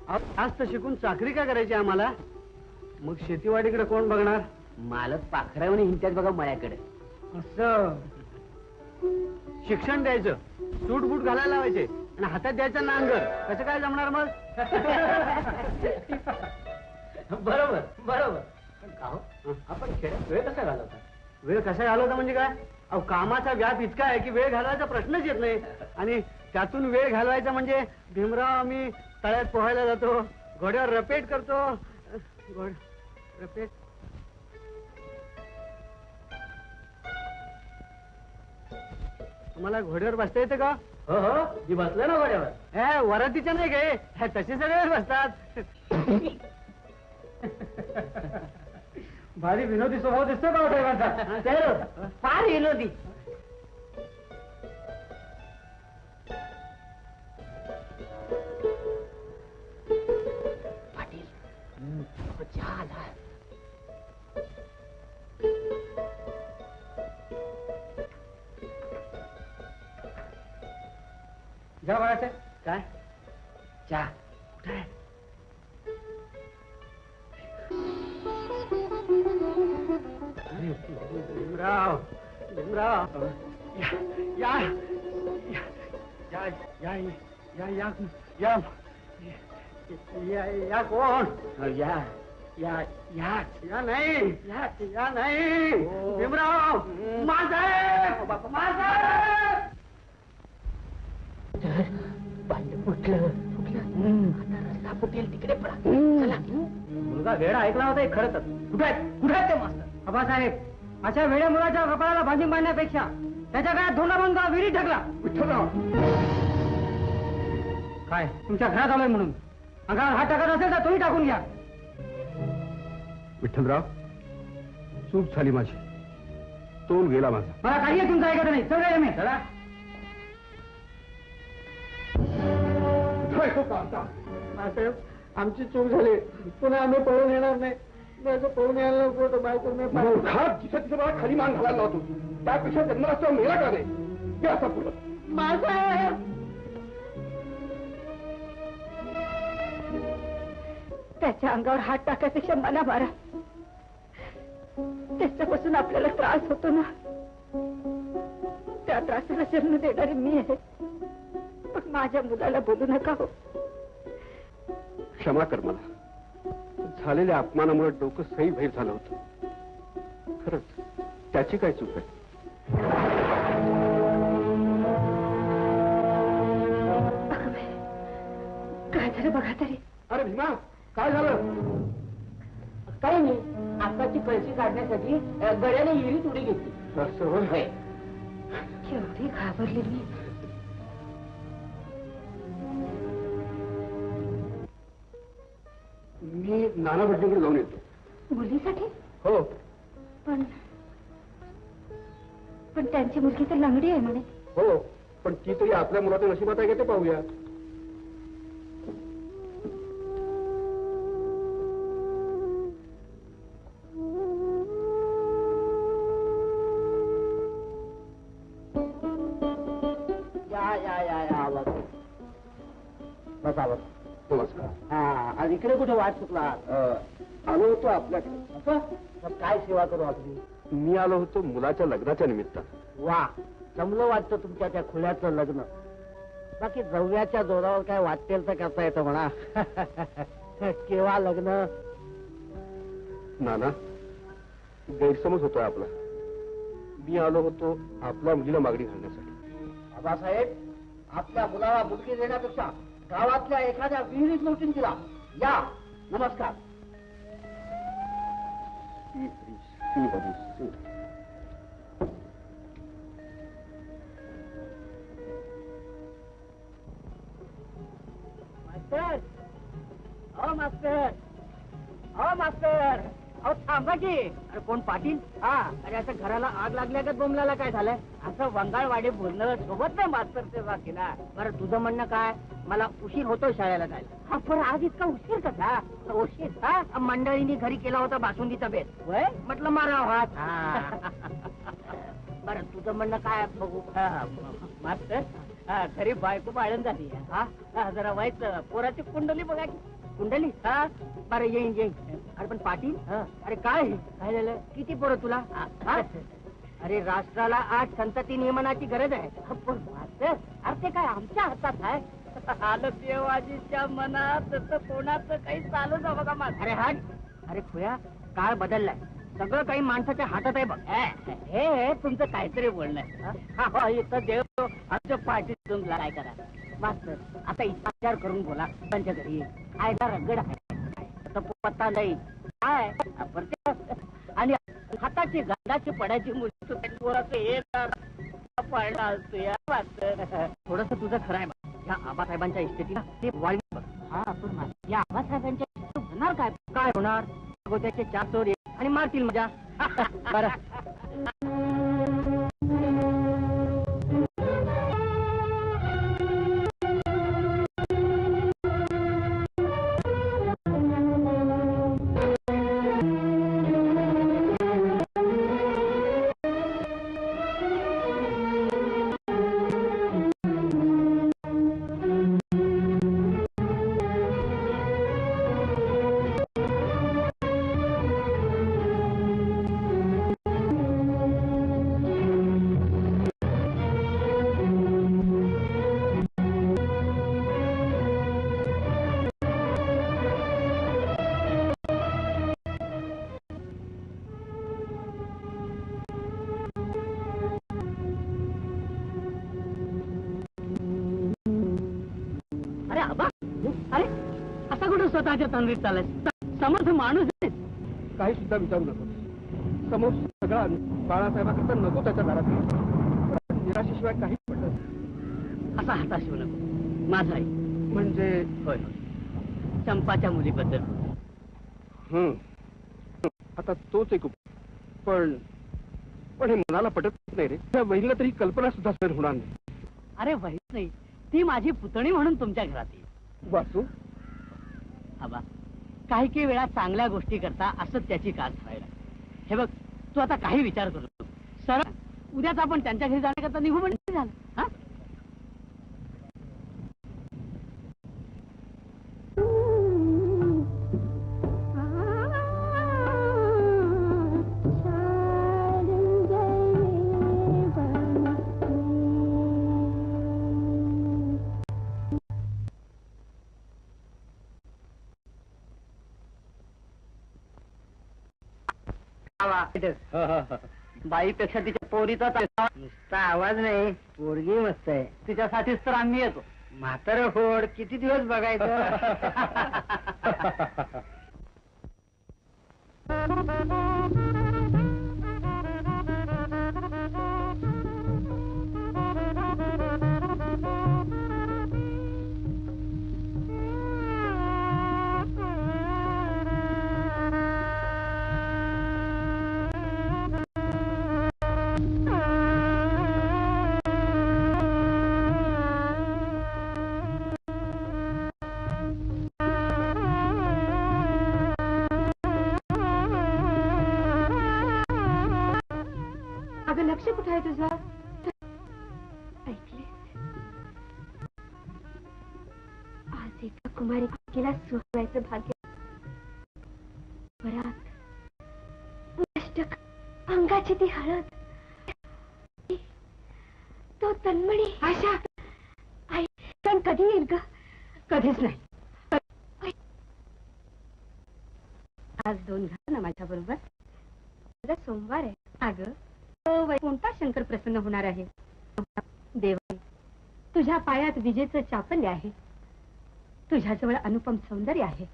आज तर शिकून चाकरी काय करायची आम्हाला? मग शेतीवाडीकडे कोण बघणार? मालक पाखरावून हिंच्यात बघा मळ्याकडे. असं शिक्षण द्यायचं, सूट बूट घालायला लावायचे आणि हातात द्यायचं नांगर. कसं काय जमणार मग? बरोबर बरोबर. पण का हो, आपण खेड्यात वेळ कसा घालवता? वेळ कसा घालवता म्हणजे काय? अहो, कामाचा व्याप इतका आहे की वेळ घालवायचा प्रश्नच येत नाही. आणि त्यातून वेळ घालवायचा म्हणजे भीमराव, आम्ही तळ्यात पोहायला जातो, घोड्यावर रपेट करतो. रपेट तुम्हाला घोड्यावर बसता येतं का? हो हो, जी बसलं ना घोड्यावर. वरातीच्या नाही गे, तसे सगळे बसतात. भारी विनोदी स्वभाव दिसतो का साहेबांचा? फार विनोदी. पाटील, चहा आला. जा बाळासाहेब. काय चहा कुठे आहे? भीमराव, भीमराव, या या या या या या या या या कोण? या या या या नाही, या नाही. भीमराव, मासाहेब, मासाहेब. पाहिलं कुठलं रस्ता फुटेल तिकडे पडा. चला. मुलगा वेळा ऐकला होता खरं तर. कुठे आहेत ते मास्तर? आबासाहेब, अशा वेड्या मुलाच्या कपाळाला बांधून बांधण्यापेक्षा त्याच्या काळात धोंडा बांधून विहिरीत ढकला. विठ्ठलराव, काय तुमच्या घरात आलोय म्हणून अंगावर हात टाकत असेल तर तुम्ही टाकून घ्या. विठ्ठलराव, चूक झाली माझी, तोल गेला माझा. मला काही तुमचं ऐकत नाही. सगळे मी चला. काय तो काढता? मासाहेब आमची चूक झाली, पुन्हा आम्ही पळून येणार नाही. मी असं पळून यायला नको होतं, बायको मी मूर्खा, जिथं तिथं मला खाली मान घालायला लावतो. त्यापेक्षा जन्मराष्ट्र मेला का नाही? हे असा पुढं. मासाहेब त्याच्या अंगावर हात टाकायपेक्षा मला मारा. त्याच्यापासून आपल्याला त्रास होतो ना, त्या त्रासाला जन्म देणारी मी आहे. पण माझ्या मुलाला बोलू नका हो. क्षमा कर मला. झालेल्या अपमानामुळे डोकं सही भैर झालं होतं. खरंच त्याची काय चूक आहे? काय झालं बघा तरी. अरे भीमा, काय झालं? काही नाही, आताची कळशी काढण्यासाठी गड्याने हिरी उडी घेतली. असं होय. केवढी घाबरली मी. मी नाना भटजींकडे जाऊन येतो. मुलीसाठी? हो. पण त्यांची मुलगी तर लंगडी आहे म्हणे. हो, पण ती तरी आपल्या मुलाच्या नशिबात आहे का ते पाहूया. बसावं. नमस्कार. हा, आणि इकडे कुठे वाट चुकला? आलो होतो आपल्याकडे. असं? तर काय सेवा करू आपली? मी आलो होतो मुलाच्या लग्नाच्या निमित्तानं. वा, जमलं वाटतं तुमच्या त्या खुल्याचं लग्न. बाकी जवळच्या जोरावर काय वाटेल तर करता येतं म्हणा. केव्हा लग्न? नाना, गैरसमज होतोय आपला. मी आलो होतो आपल्या मुलीला मागणी घालण्यासाठी. बाबासाहेब, आपल्या मुलाला मुलगी देण्यापेक्षा गावातल्या एखाद्या विहिरीत लोटून दिला. या, नमस्कार. मास्तर, ओ मास्तर, ओ मास्तर, अहो थांबा की. अरे कोण पाटील? हा, अरे असं घराला आग लागल्या का बोंबलाला काय झालंय? असं वंगाळवाडे बोलणं सोबत नाही मास्तरचे वाकीला. बरं तुझं म्हणणं काय? मला उशीर होतो शाळेला जायला. हा, पण आज इतका उशीर कसा? उशीर का? मंडळींनी घरी केला होता बासुंदीचा बेत. वय म्हटलं माराव हात. बरं तुझं म्हणणं काय बघू? मास्तर, घरी बायको बाळण झाली. हा, जरा व्हायचं. पोराची कुंडली बघा की. कुंडली? हा, बरं येईन. अरे पण पाटील, अरे काय झालं? किती पोरं तुला? अरे राष्ट्राला 8 संतती नियमनाची गरज आहे. पण मास्तर, अरे ते काय आमच्या हातात आहे? आलं देवाजीच्या मनात तसं कोणाचं काही चालू जा बघा माझ. अरे हाट, अरे खुया, काळ बदललाय. सगळं काही माणसाच्या हातात आहे बघ. हे तुमचं काहीतरी बोलणं आहे. इथं देव आमच्या पाठीत तुमला काय करा. मास्तर, आता विचार करून बोला. त्यांच्या घरी खायला रगड आहे, पत्ता नाही काय. आणि हाताची गांडाची पडायची मुली हे पाळणा असतो. या मास्तर, थोडस तुझं खरं आहे. या आबासाहेबांच्या इस्टेटीला ते वाळी बघ. हा, पण या आबासाहेबांच्या इस्टेटीत होणार काय? काय होणार? गोत्याचे 4 चोर आणि मारतील मजा. बरं स्वतःच्या तंद्रीत चालय. समर्थ माणूस आहे. काही सुद्धा विचारू नको. समोर सगळा बाळासाहेबांकरता नको त्याच्या घरात. निराशेशिवाय काही पडलं. असा हताश होऊ नको. माझा आहे म्हणजे? होय, चंपाच्या मुलीबद्दल. आता तोच एक. पण हे मनाला पटत नाही रे. त्या वहिनीला तरी कल्पना सुद्धा सर होणार नाही. अरे वहीच नाही, ती माझी पुतणी म्हणून तुमच्या घरात येईल. वासू आबा काही काही वेळा चांगल्या गोष्टी करता असं त्याची कास व्हायला. हे बघ तू आता काही विचार करू नको. सरळ उद्याच आपण त्यांच्या घरी जाण्याकरता निघू म्हणजे झालं. हा बाईपेक्षा तिच्या पोरीचा नुसता आवाज नाही, पोरगी मस्त आहे. तिच्यासाठीच तर आम्ही येतो. म्हातारं होड किती दिवस बघायचं. लक्ष कुठे आहे तुझं? ऐकले आज एका कुमारी बाईला सुहायचं भाग्य. बरात अंगाची ती हळद, तो तन्मणी आशा. आई पण कधी येईल ग? कधीच नाही. आज 2 घाल ना माझ्या बरोबर. सोमवार आहे. अगं कोणता शंकर प्रसन्न होणार आहे? देवा तुझ्या पायात विजेचं चापल्य आहे. तुझ्याजवळ अनुपम सौंदर्य आहे.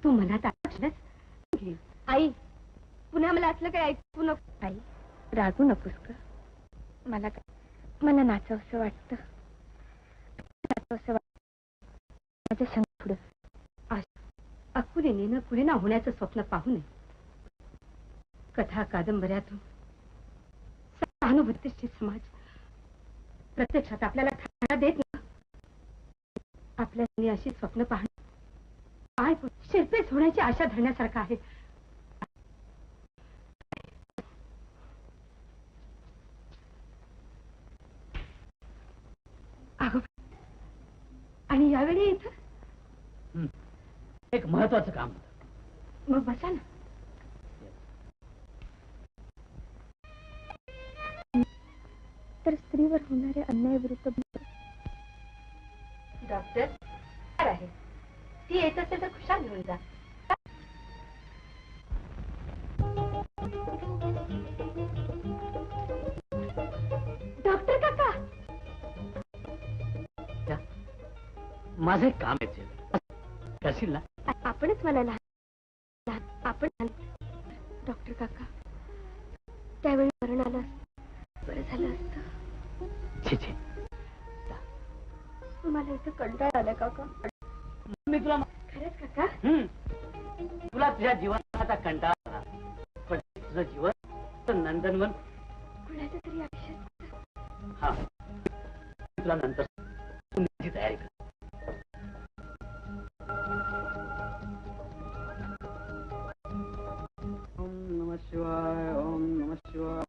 तू मनात आठवण. आई पुन्हा मला असलं काही ऐकू नको. आई रागू नकोस का? मला नाचावंसं वाटतं. माझ्या शंकर पुढं अकुलीने न कुलीना होण्याचं स्वप्न पाहू नये. कथा कादंबऱ्यातून सहानुभूतीशील समाज प्रत्यक्षात आपल्याला खाना देत नाही. आपल्याला अशी स्वप्न पाहणं पाय शिरपेच होण्याची आशा धरण्यासारखं आहे. आणि यावेळी इथं एक महत्वाचं काम होतं. मग बसा ना. तर स्त्रीवर होणारे अन्यायाविरुद्ध डॉक्टर आहे. ती येत असेल तर खुशाल घेऊन जा. डॉक्टर काका माझं एक काम आहे. करशील ना? आपणच मला लहान आपण डॉक्टर काका त्यावेळी मरण आलं बरं झालं असतं. मला इथं कंटाळा आला काका. मी तुला खरंच काका? तुला तुझ्या जीवनाचा कंटाळा आला, पण तुझं जीवन नंदनवन कुणाच्या तरी आयुष्यात. हा तुला नंतर तयारी कर. ओम नमः शिवाय. ओम नमः शिवाय.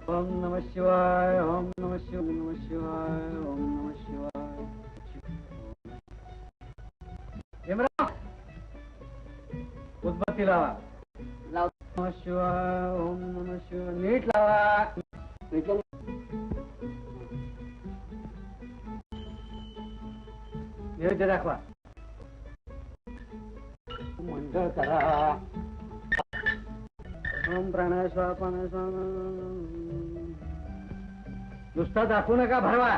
ओम नमः शिवाय. ओम नमः शिवाय. नमः शिवाय. ओम नमः शिवाय. हेमराव उदबत्ती लावा. नमः शिवाय. ओम नमः शिवाय. नीट लावा. नैवेद्य दाखवा. मंडळ करा. ओम प्राणाय स्वाहा प्राणाय स्वाहा. नुसता दाखवू नका, भरवा.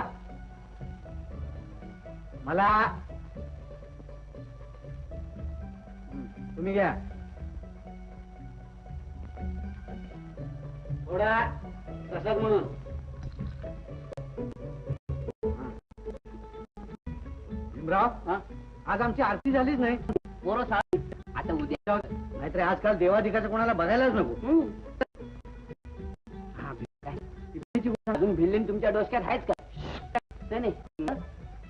मला तुम्ही घ्या थोडा प्रसाद म्हणून. भीमराव आज आमची आरती झालीच नाही. पोरं साहेब आता उद्या नाहीतर आजकाल देवाधिकाचं कोणाला बघायलाच नको. भिल्लीन तुमच्या डोसक्यात आहेत का? नाही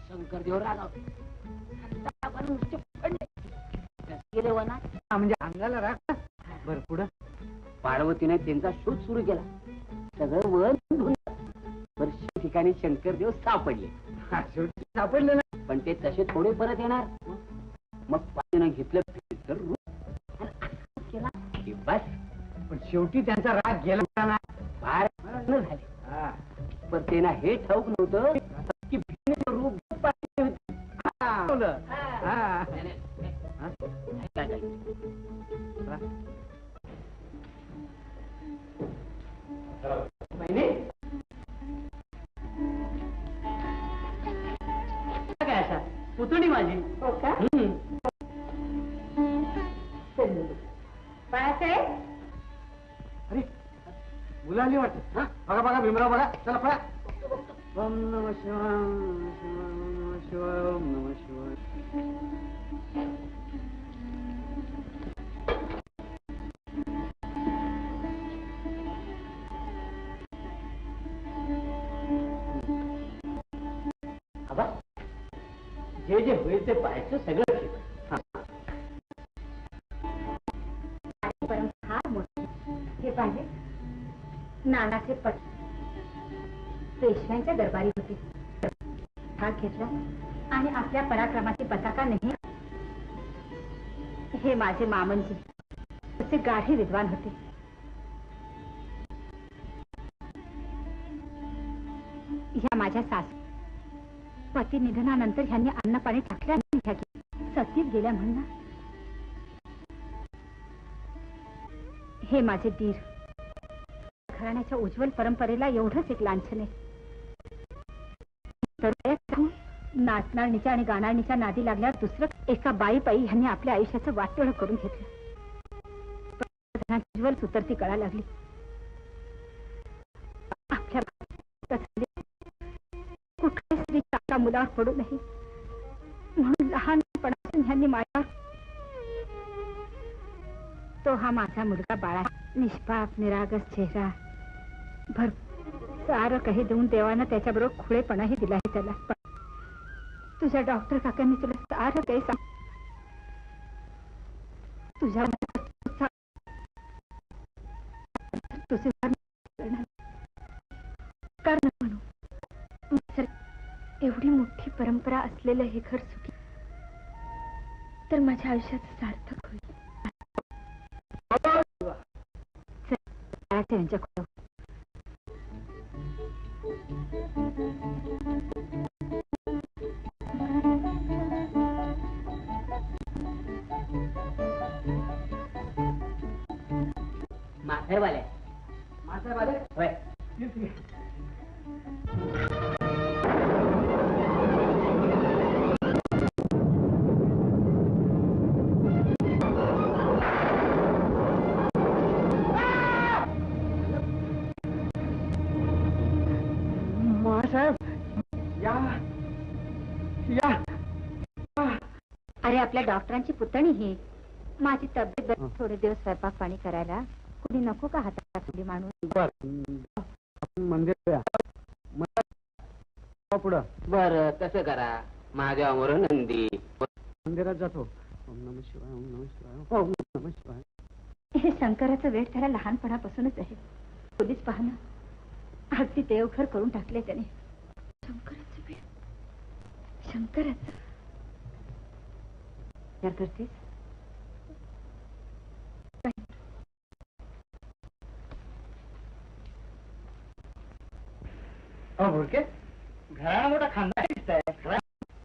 शंकरदेव रागावले. नुसते पडले गेले वना. म्हणजे अंगाला राख. बर पुढं पार्वतीने त्यांचा शोध सुरू केला. सगळं वन वर्षी ठिकाणी शंकरदेव सापडले. शेवटी सापडले ना. पण ते तसे थोडे परत येणार. मग पाण्यानं घेतलं फिल्टर रूप केला की बस. पण शेवटी त्यांचा राग गेला ना. फार झाले. पण त्यांना हे ठाऊक नव्हतं की भिन्न रूप पाहिजे होते. काय अशा पुतणी माझी. हो का? बाळासाहेब अरे मुलाली वाटत. बघा बघा भीमराव बघा. चला पळा. ओम नमः शिवाय, ओम नमः शिवाय, ओम नमः शिवाय. जे जे होईल ते पाहायचं सगळं ठीक. फार मोठे हे पाहिले. नानाचे पट पेशव्यांच्या दरबारी होते. भाग घेतला आणि आपल्या पराक्रमाची पताका नाही. हे माझे मामनजी असे गाढे विद्वान होते. ह्या माझ्या सासू पती निधनानंतर ह्यांनी अन्न पाणी टाकल्या सतीत गेल्या म्हणणं. हे माझे दीर घराण्याच्या उज्ज्वल परंपरेला एवढंच एक लांछन आहे. नाचणारणीच्या आणि गाणारणीच्या नादी लागल्यावर दुसरं एका बाईपायी ह्यांनी आपल्या आयुष्याचं वाटोळं करून घेतलं. उज्ज्वल सुतरती कळा लागली. आपल्या कुठल्याही स्त्रीच्या मुलावर पडू नये म्हणून लहानपणापासून ह्यांनी माझ्यावर. तो हा माझा मुलगा बाळा. निष्पाप निरागस चेहरा. भरपूर सारं काही देऊन देवानं त्याच्याबरोबर खुळेपणाही दिला आहे त्याला. तुझ्या डॉक्टर काकांनी तुला सारं काही सांग. तुझ्या तुझे कारण म्हणू एवढी मोठी परंपरा असलेलं हे घर सुखी तर माझ्या आयुष्यात सार्थक होईल. त्यांच्या माथेवाले होय. अरे आपल्या डॉक्टरांची पुतणी ही. माझी तब्येत थोडे दिवस स्वयंपाक पाणी करायला कुणी नको का हातात माणूस. मंदिर पुढं. बर कसं करा. महादेवावर नंदी मंदिरात जातो. ओम नमः शिवाय, ओम नमः शिवाय, ओम नमः शिवाय. हे शंकराचं वेळ त्याला लहानपणापासूनच आहे. पोलीस पाहणं अगदी देवघर करून टाकले त्याने. शंकराचं वेळ. शंकराचं विचार करतेस. भुरके घराणा मोठा खानदार दिसताय.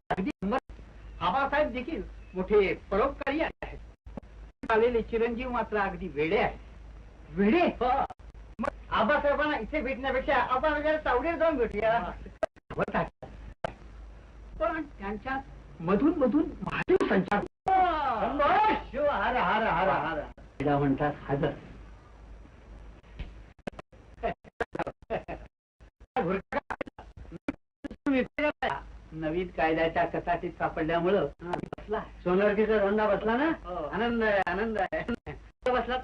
अगदी आबासाहेब देखील मोठे परोपकारी आहेत. आलेले चिरंजीव मात्र अगदी वेडे आहेत. वेडे. मग आबासाहेबांना इथे भेटण्यापेक्षा आपण वगैरे चावडीवर जाऊन भेटूया. पण त्यांच्या मधून मधून महादेव संचार. शिव हर हर हर हर म्हणतात हजर. नवीन कायद्याच्या कचाटीत सापडल्यामुळं बसला. सोनर्कीचा धंदा बसला ना. आनंद आहे आनंद आहे. बसला.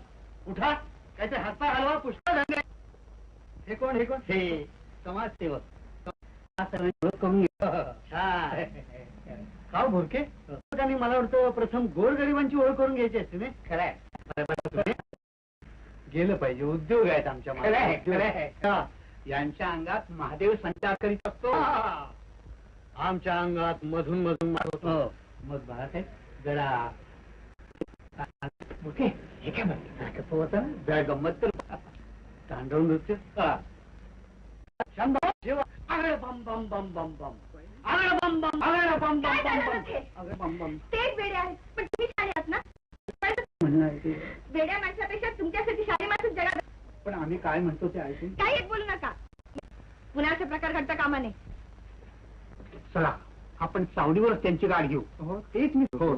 उठा काहीतरी हातपाय हलवा. पुष्कळ धंदे. हे कोण हे कोण. हे समाजसेवक करून खाव भुरके आणि मला वाटतं प्रथम गोरगरिबांची ओळख करून घ्यायची असते ना. खरंय गेलं पाहिजे. उद्योग आहेत आमच्या यांच्या अंगात महादेव संचार करीत असतो. आमच्या अंगात मधून मधून मारतो. मग बाळासाहेब जरा ओके हे काय म्हणते कसं होतं जरा गंमत तर तांडव नृत्य शंभर शिव आगळ बम बम बम बम बम आगळ बम बम आगळ बम बम बम बम आगळ बम बम. तेच वेडे आहेत पण तुम्ही शाळे आहात ना. वेड्या माणसापेक्षा तुमच्यासाठी शाळे माणूस जगा. पण आम्ही काय म्हणतो ते ऐकून काही एक बोलू नका. पुन्हा असा प्रकार घडता कामा नये. चला आपण चावडीवर त्यांची गाठ घेऊ. हो तेच मी हो.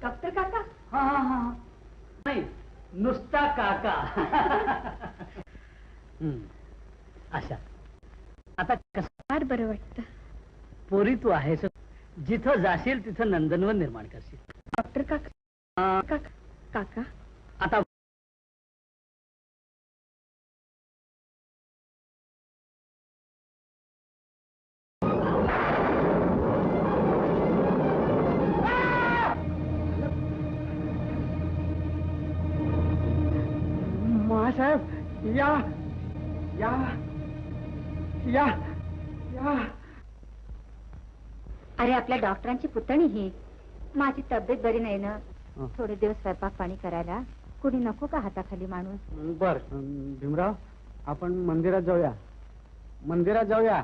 डॉक्टर काका. हा नाही नुसता काका. अशा आता कसं फार बरं वाटतं. पोरी तू आहेस जिथं जाशील तिथं नंदनवन निर्माण करशील. डॉक्टर काका. काका काका आता साहेब या या या या. अरे आपल्या डॉक्टरांची पुतणी ही. माझी तब्येत बरी नाही ना. थोडे दिवस स्वयंपाक पाणी करायला कुणी नको का हाताखाली माणूस. बर भीमराव आपण मंदिरात जाऊया. मंदिरात जाऊया.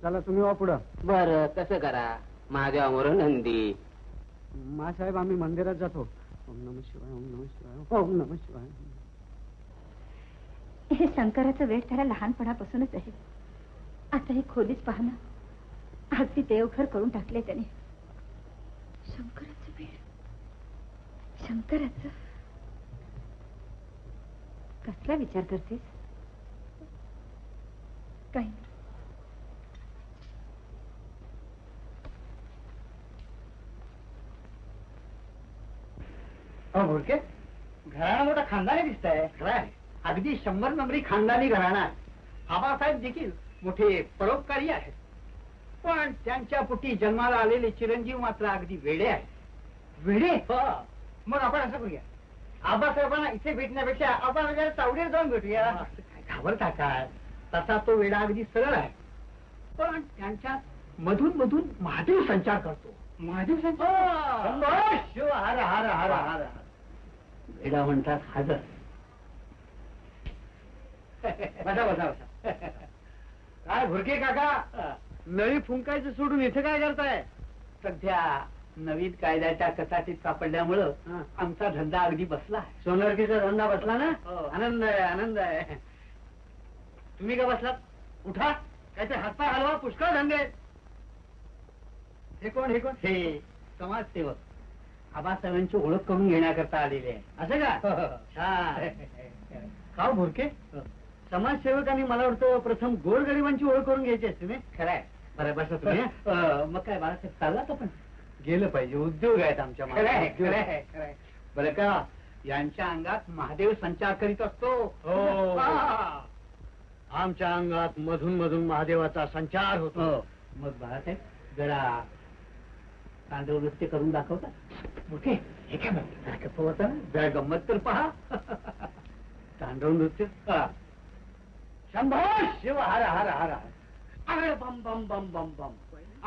चला तुम्ही वा पुढं. बर कसं करा महादेवावर नंदी. साहेब आम्ही मंदिरात जातो. ओम नमः शिवाय ओम नमः शिवाय ओम नमः शिवाय. हे शंकराचं वेळ त्याला लहानपणापासूनच आहे. आता ही खोलीच पाहणं अगदी देवघर करून टाकले त्याने. शंकराचं वेळ. शंकराचं कसला विचार करतेस. काही नाही. भुरके घराणा मोठा खानदानी दिसतंय. खरं आहे. अगदी 100 नंबरी खानदानी घराणा. आबासाहेब देखील मोठे परोपकारी आहेत. पण त्यांच्या पोटी जन्माला आलेले चिरंजीव मात्र अगदी वेडे आहेत. वेडे. मग आपण असं करूया. आबासाहेबांना इथे भेटण्यापेक्षा आपण जरा चावडीवर जाऊन भेटूया. घाबरता काय. तसा तो वेडा अगदी सरळ आहे. पण त्यांच्यात मधून मधून महादेव संचार करतो. महादेव संचार. शिव हर हर हर हर. वेडा म्हणतात हजर. बसा बसा बसा. काय भुरके काका नळी फुंकायचं सोडून इथे काय करताय. सध्या नवीन कायद्याच्या कचाटीत सापडल्यामुळं आमचा धंदा अगदी बसला. सोनरकीचा धंदा बसला ना. आनंद आहे आनंद आहे. तुम्ही का बसलात. उठा काहीतरी हातपाय हलवा. पुष्कळ धंदे आहेत. हे कोण हे कोण. हे समाजसेवक आबासाहेबांची ओळख करून घेण्याकरता आलेले आहे. असं का. खाव भुरके समाजसेवकांनी मला वाटतं प्रथम गोरगरिबांची ओळख करून घ्यायची असते ना. खरंय. बरं बसा तुम्ही. मग काय बाळासाहेब चाललात आपण. गेलं पाहिजे. उद्योग आहेत आमच्या. बरं का यांच्या अंगात महादेव संचार करीत असतो. आमच्या अंगात मधून मधून महादेवाचा संचार होतो. मग बाळासाहेब जरा तांडव नृत्य करून दाखवता. ओके हे काय म्हणते कसं होतं जरा गंमत तर पहा. तांडव नृत्य. शंभर शिव हर हर हर. आगळ बम बम बम बम बम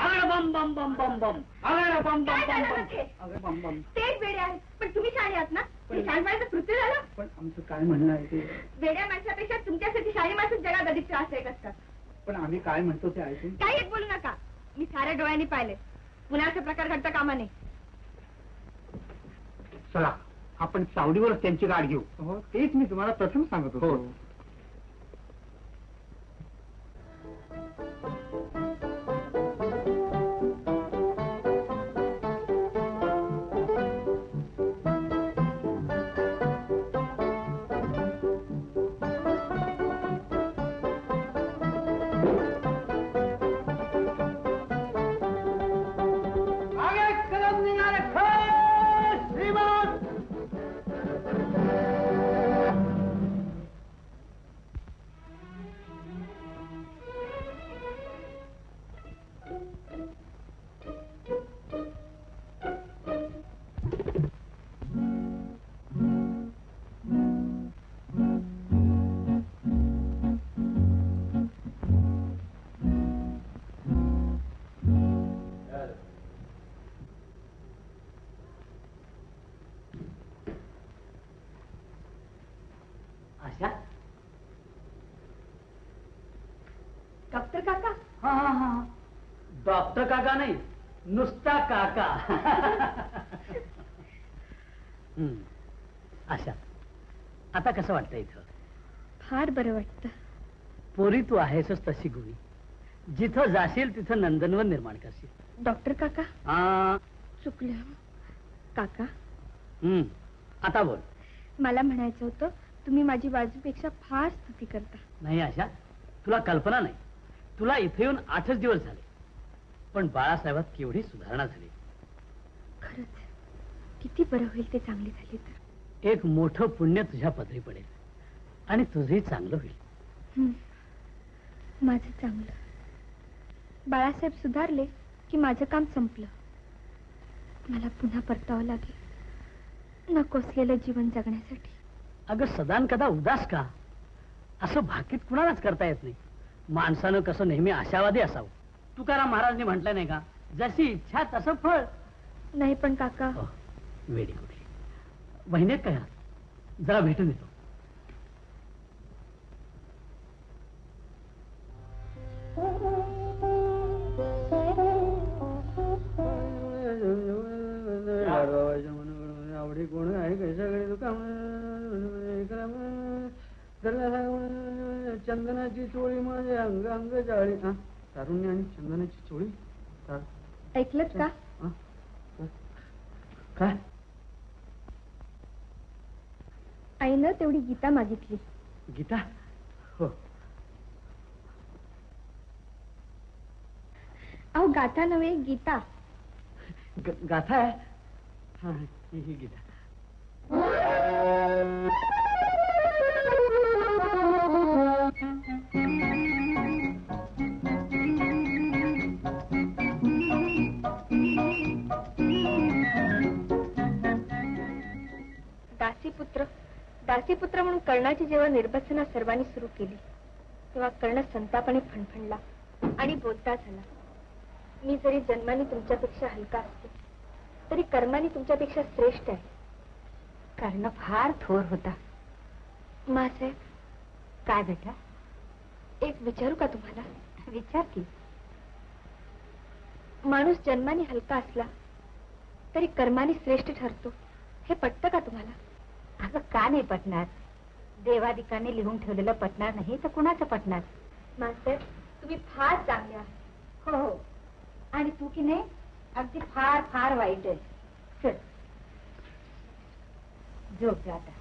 आगळ बम बम बम बम बम आगळ बम बम बम बम आगळ बम बम. तेच वेडे आहेत, पण तुम्ही शाळे आहात ना? शाळेमाचं कृत्य झालं. पण आमचं काय म्हणणं आहे ते. वेड्या माणसापेक्षा तुमच्यासाठी शाळे माणसं जगात अधिक त्रासदायक असतात. पण आम्ही काय म्हणतो ते ऐकून. काही एक बोलू नका, मी साऱ्या डोळ्यांनी पाहिले. पुन्हा असे प्रकार घडता कामा नये. चला आपण चावडीवर त्यांची गाठ घेऊ. हो तेच मी तुम्हाला प्रथम सांगत होतो. आशा. डॉक्टर काका. हा हा हा. डॉक्टर काका नाही, नुसता काका. आशा, आता कसं वाटतं इथं? फार बरं वाटतं. पोरी तू आहेसच तशी गुणी. जिथं जाशील तिथं नंदनवन निर्माण करशील. डॉक्टर काका. हा. चुकलं काका. आता बोल. मला म्हणायचं होतं, तुम्ही माझी बाजूपेक्षा फार स्तुती करता. नाही आशा, तुला कल्पना नाही. तुला इथे येऊन 8च दिवस झाले, पण बाळासाहेबात केवढी सुधारणा झाली. खरंच किती बरं होईल ते चांगली झाली तर. एक मोठं पुण्य तुझ्या पदरी पडेल आणि तुझंही चांगलं होईल. माझं चांगलं. बाळासाहेब सुधारले की माझं काम संपलं. मला पुन्हा परतावं लागेल नको असलेलं जीवन जगण्यासाठी. अगं सदान कदा उदास का? असं भाकीत कुणालाच करता येत नाही. माणसानं कसं नेहमी आशावादी असावं. तुकाराम महाराजने म्हटलं नाही का, जशी इच्छा तसं फळ. नाही पण काका. वेडी कुठली. बहिणीत काय जरा भेटून येतो. आवडी कोण आहे कैसाकडे दुकान चंदनाची चोळी माझे अंग अंग जाळी. तारुण्य आणि चंदनाची चोळी. ऐकलत का? काय? आईनं तेवढी गीता मागितली. गीता? हो. अहो गाथा नव्हे, गीता. गाथा आहे. हा ही गीता. दासीपुत्र म्हणून कर्णाची जेव्हा निर्बसना सर्वांनी सुरू केली, तेव्हा कर्ण संतापाने फणफणला आणि बोलता झाला. मी जरी जन्माने तुमच्यापेक्षा हलका असते, तरी कर्माने तुमच्यापेक्षा श्रेष्ठ आहे. कर्ण फार थोर होता. मासाहेब. काय बेटा? एक विचारू का तुम्हाला? विचार की. माणूस जन्माने हलका असला तरी कर्माने श्रेष्ठ ठरतो, हे पटतं का तुम्हाला? अगं का नाही पटणार? देवादिकाने लिहून ठेवलेलं पटणार नाही तर कुणाचं पटणार? मास्तर, तुम्ही फार चांगले आहात. हो हो. आणि तू की नाही अगदी फार फार वाईट आहे. चल झोप जा आता.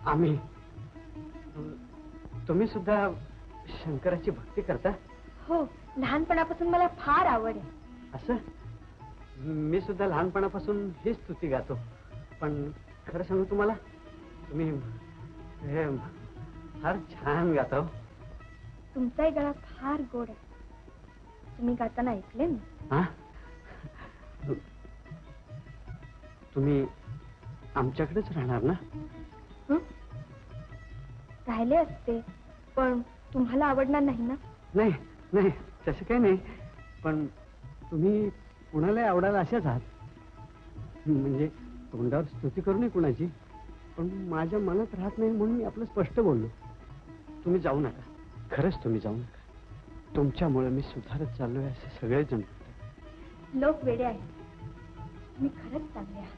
आम्ही तुम्ही सुद्धा शंकराची भक्ती करता? हो, लहानपणापासून मला फार आवड आहे. असं? मी सुद्धा लहानपणापासून ही स्तुती गातो. पण खरं सांगू तुम्हाला, तुम्ही हे फार छान गाता हो. तुमचाही गळा फार गोड आहे. तुम्ही गाताना ऐकले मी. हा? तुम्ही आमच्याकडेच राहणार ना? हं? राहिले असते, पण तुम्हाला आवडणार नाही ना? नाही नाही, तसं काही नाही. पण तुम्ही कुणाला आवडायला अशाच आहात. म्हणजे तोंडावर स्तुती करू नये कुणाची, पण माझ्या मनात राहत नाही म्हणून मी आपलं स्पष्ट बोललो. तुम्ही जाऊ नका, खरंच तुम्ही जाऊ नका. तुमच्यामुळे मी सुधारत चाललोय असे सगळेच जण म्हणतात. लोक वेडे आहेत, तुम्ही खरंच चांगले आहात.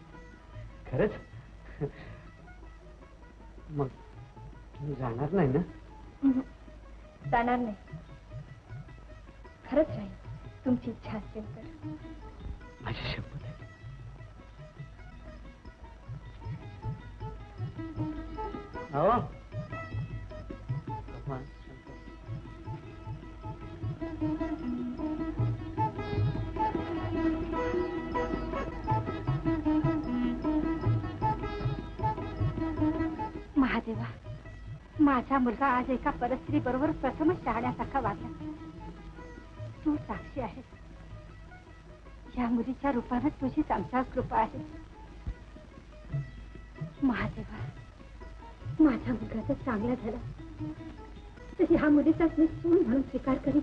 खरंच? मग तुम्ही जाणार नाही ना? जाणार नाही. खरंच राहील, तुमची इच्छा असेल तर. माझी शपथ आहे. हो. महादेवा, माझा मुलगा आज एका परस्त्री बरोबर प्रथमच शहाण्यासारखा वागला. तू साक्षी आहेस. या मुलीच्या रूपानं तुझीच आमच्यावर कृपा आहे. महादेवा, माझा मुलगा जर चांगला झाला तर ह्या मुलीचाच मी सून म्हणून स्वीकार करीन.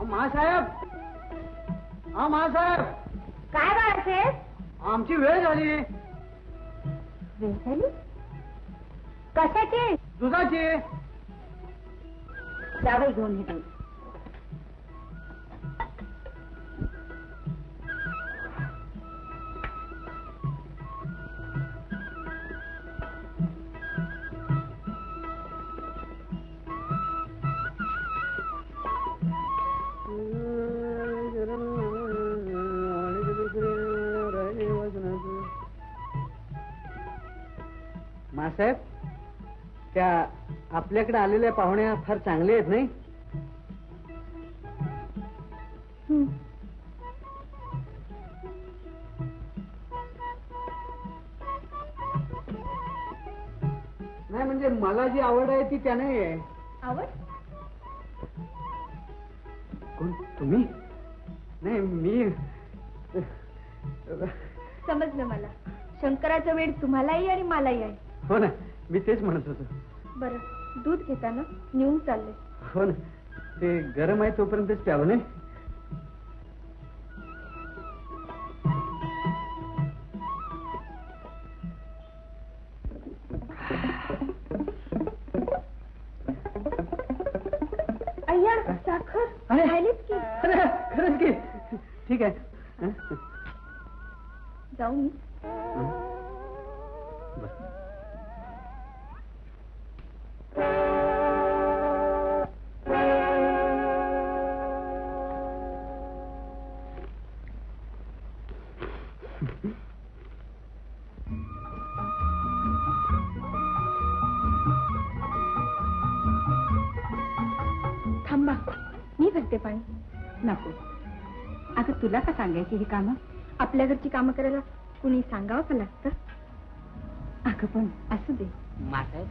महासाहेब, हा महासाहेब, काय बाळासाहेब? आमची वेळ झाली. वेळ झाली? कशाची? दुधाची. जावई घेऊन येतो. मासाहेब, त्या आपल्याकडे आलेल्या पाहुण्या फार चांगल्या आहेत नाही? नाही म्हणजे मला जी आवड आहे ती त्या नाही आहे. आवड? कोण तुम्ही? नाही मी. समजलं मला. शंकराचा वेळ तुम्हालाही आणि मलाही आहे. हो ना, मी तेच म्हणत होतो. बरं, दूध घेताना नेऊन चालले. हो ना, ते गरम आहे तोपर्यंतच प्यावं नाही. अय्या, साखर राहिलीच की. खरंच की. ठीक आहे. जाऊ मी. थांबा, मी भरते पाणी. नको. अगं, तुला का सांगायची ही कामं? आपल्या घरची कामं करायला कुणी सांगावं का लागतं? अगं पण असू दे. मासाहेब,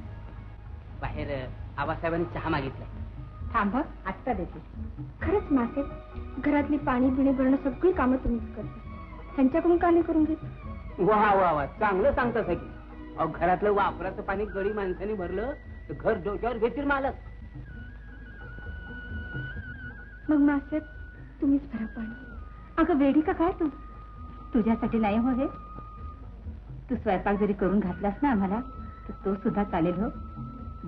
बाहेर आबासाहेबांनी चहा मागितलाय. थांब, आत्ता देते. खरंच मासे, घरातली पाणी पिणे भरणं सगळी कामं तुम्हीच करता. त्यांच्याकडून का नाही करून घेत? वा वा वा, चांगलं सांगता सगळी. अहो, घरातलं वापराचं पाणी गडी माणसाने भरलं तर घर डोक्यावर घेतील मालक. मग मासे, तुम्हीच भरा पाणी. अगं वेडी का काय तू? तुझ्यासाठी नाही हो हे. तू स्वयंपाक जरी करून घातलास ना आम्हाला तर तो सुद्धा चालेल हो.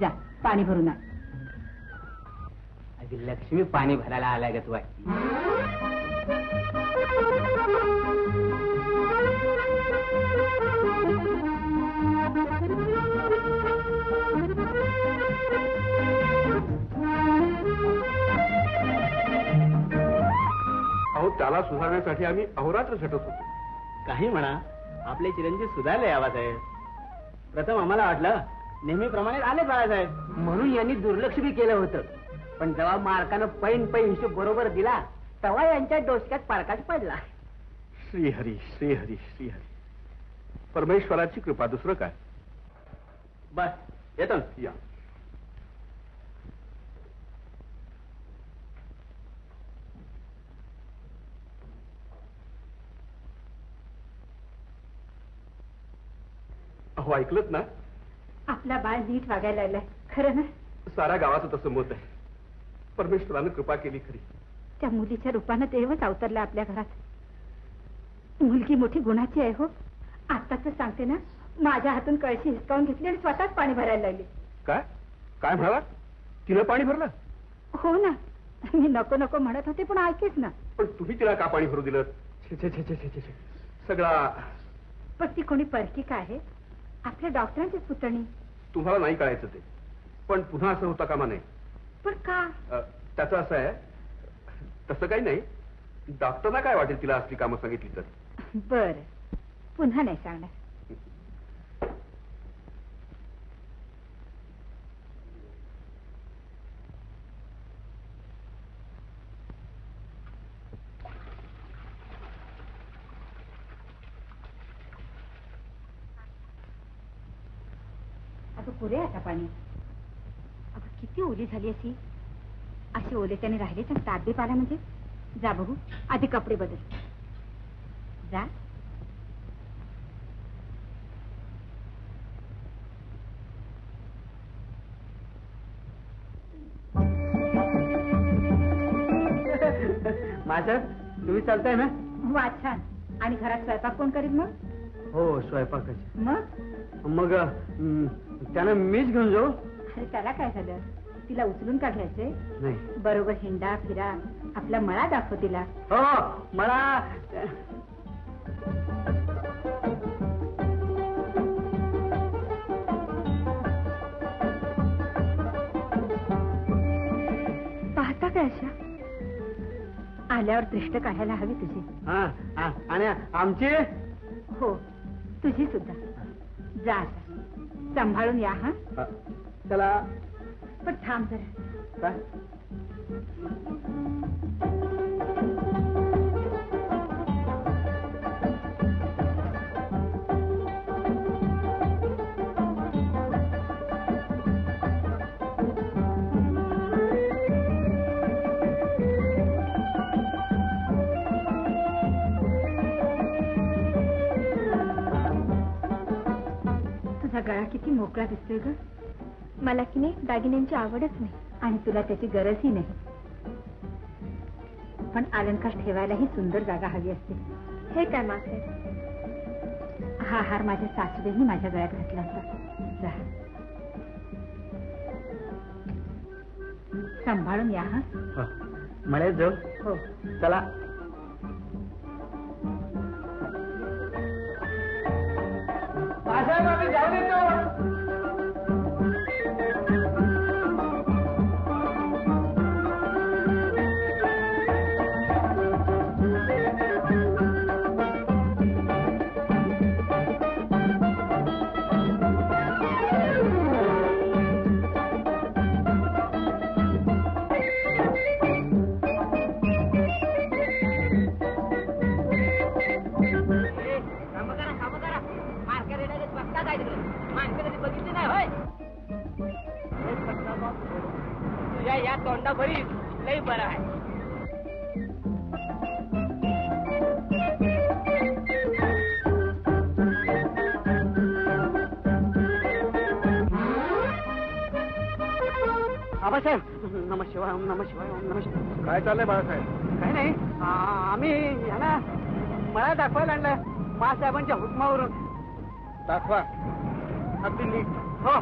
जा, पाणी भरून आण. लक्ष्मी पाणी भरायला आलाय का तू? मला सुधारण्यासाठी आम्ही अहोरात्र झटत होतो. काही म्हणा, आपले चिरंजीव सुधारले आवासाहेब. प्रथम आम्हाला वाटलं नेहमीप्रमाणे आले बाळासाहेब, म्हणून यांनी दुर्लक्ष बी केलं होतं. पण जेव्हा मार्कानं पैन हिशोब बरोबर दिला तेव्हा यांच्या डोसक्यात पारकाच पडला. श्रीहरी श्रीहरी श्रीहरी, परमेश्वराची कृपा, दुसरं काय. बस येतो. या. अहो, ऐकलत ना, आपला बाळ नीट वागायला लागलाय, खरं ना? साऱ्या गावाचं तसं मत आहे. परमेश्वरानं कृपा केली खरी. त्या मुलीच्या रूपानं देवच अवतरला आपल्या घरात. मुलगी मोठी गुणाची आहे हो. आताच सांगते ना, माझ्या हातून कळशी हिसकावून घेतली आणि स्वतःच पाणी भरायला लागली. काय काय म्हणाला? तिनं पाणी भरलं? हो ना, मी नको नको म्हणत होते पण ऐकेच ना. पण तुम्ही तिला का पाणी भरू दिलं? छे छे छे छे छे छे. सगळा. पण ती कोणी परकी का आहे? आपल्या डॉक्टरांचीच पुतणी. तुम्हाला नाही कळायचं ते, पण पुन्हा असं होता कामा नये. पण का? त्याचं असं आहे, तसं काही नाही. डॉक्टरना काय वाटेल तिला असली कामं सांगितली तर? बर, पुन्हा नाही सांगणार. अगं पुरे आता पाणी. अगं किती ओली झाली अशी. अशी ओले त्याने राहिले तर ताप बी पाला म्हणजे. जा बघू, आधी कपडे बदल. जा. माझं तुम्ही चालताय ना? वा छान. आणि घरात स्वयंपाक कोण करीत मग? हो, स्वयंपाकाची. मग त्यानं मीच घेऊन जाऊ? अरे त्याला काय झालं? तिला उचलून काढायचंय. नाही. बरोबर हिंडा फिरा, आपला मळा दाखव तिला. हो, मला पाहता काय अशा आल्यावर दृष्ट काढायला हवी तुझी. आणि आमची. हो, तुझी सुद्धा. जा आता. सांभाळून या. हा, चला. पण थांब जरा. काय? तुझा गळा किती मोकळा दिसतोय ग. मला की नाही दागिन्यांची आवडच नाही आणि तुला त्याची गरजही नाही. पण अलंकार ठेवायलाही सुंदर जागा हवी असते. हे काय मासे? हा हार माझ्या सासूबाईंनी माझ्या गळ्यात घातला होता. सांभाळून या. हा, मळ्यात जाऊ. हो. चला. आम्ही जाऊन येतो. तुझ्या या तोंडा बरी लई बरं आहे. आबासाहेब, नम शिवाय, ओम नम शिवाय, ओम नम शिवाय. काय चाललंय बाळासाहेब? काही नाही, आम्ही ह्याला मला दाखवायला आणलं मासाहेबांच्या हुकमावरून. दाखवा. अगदी नीट. हो.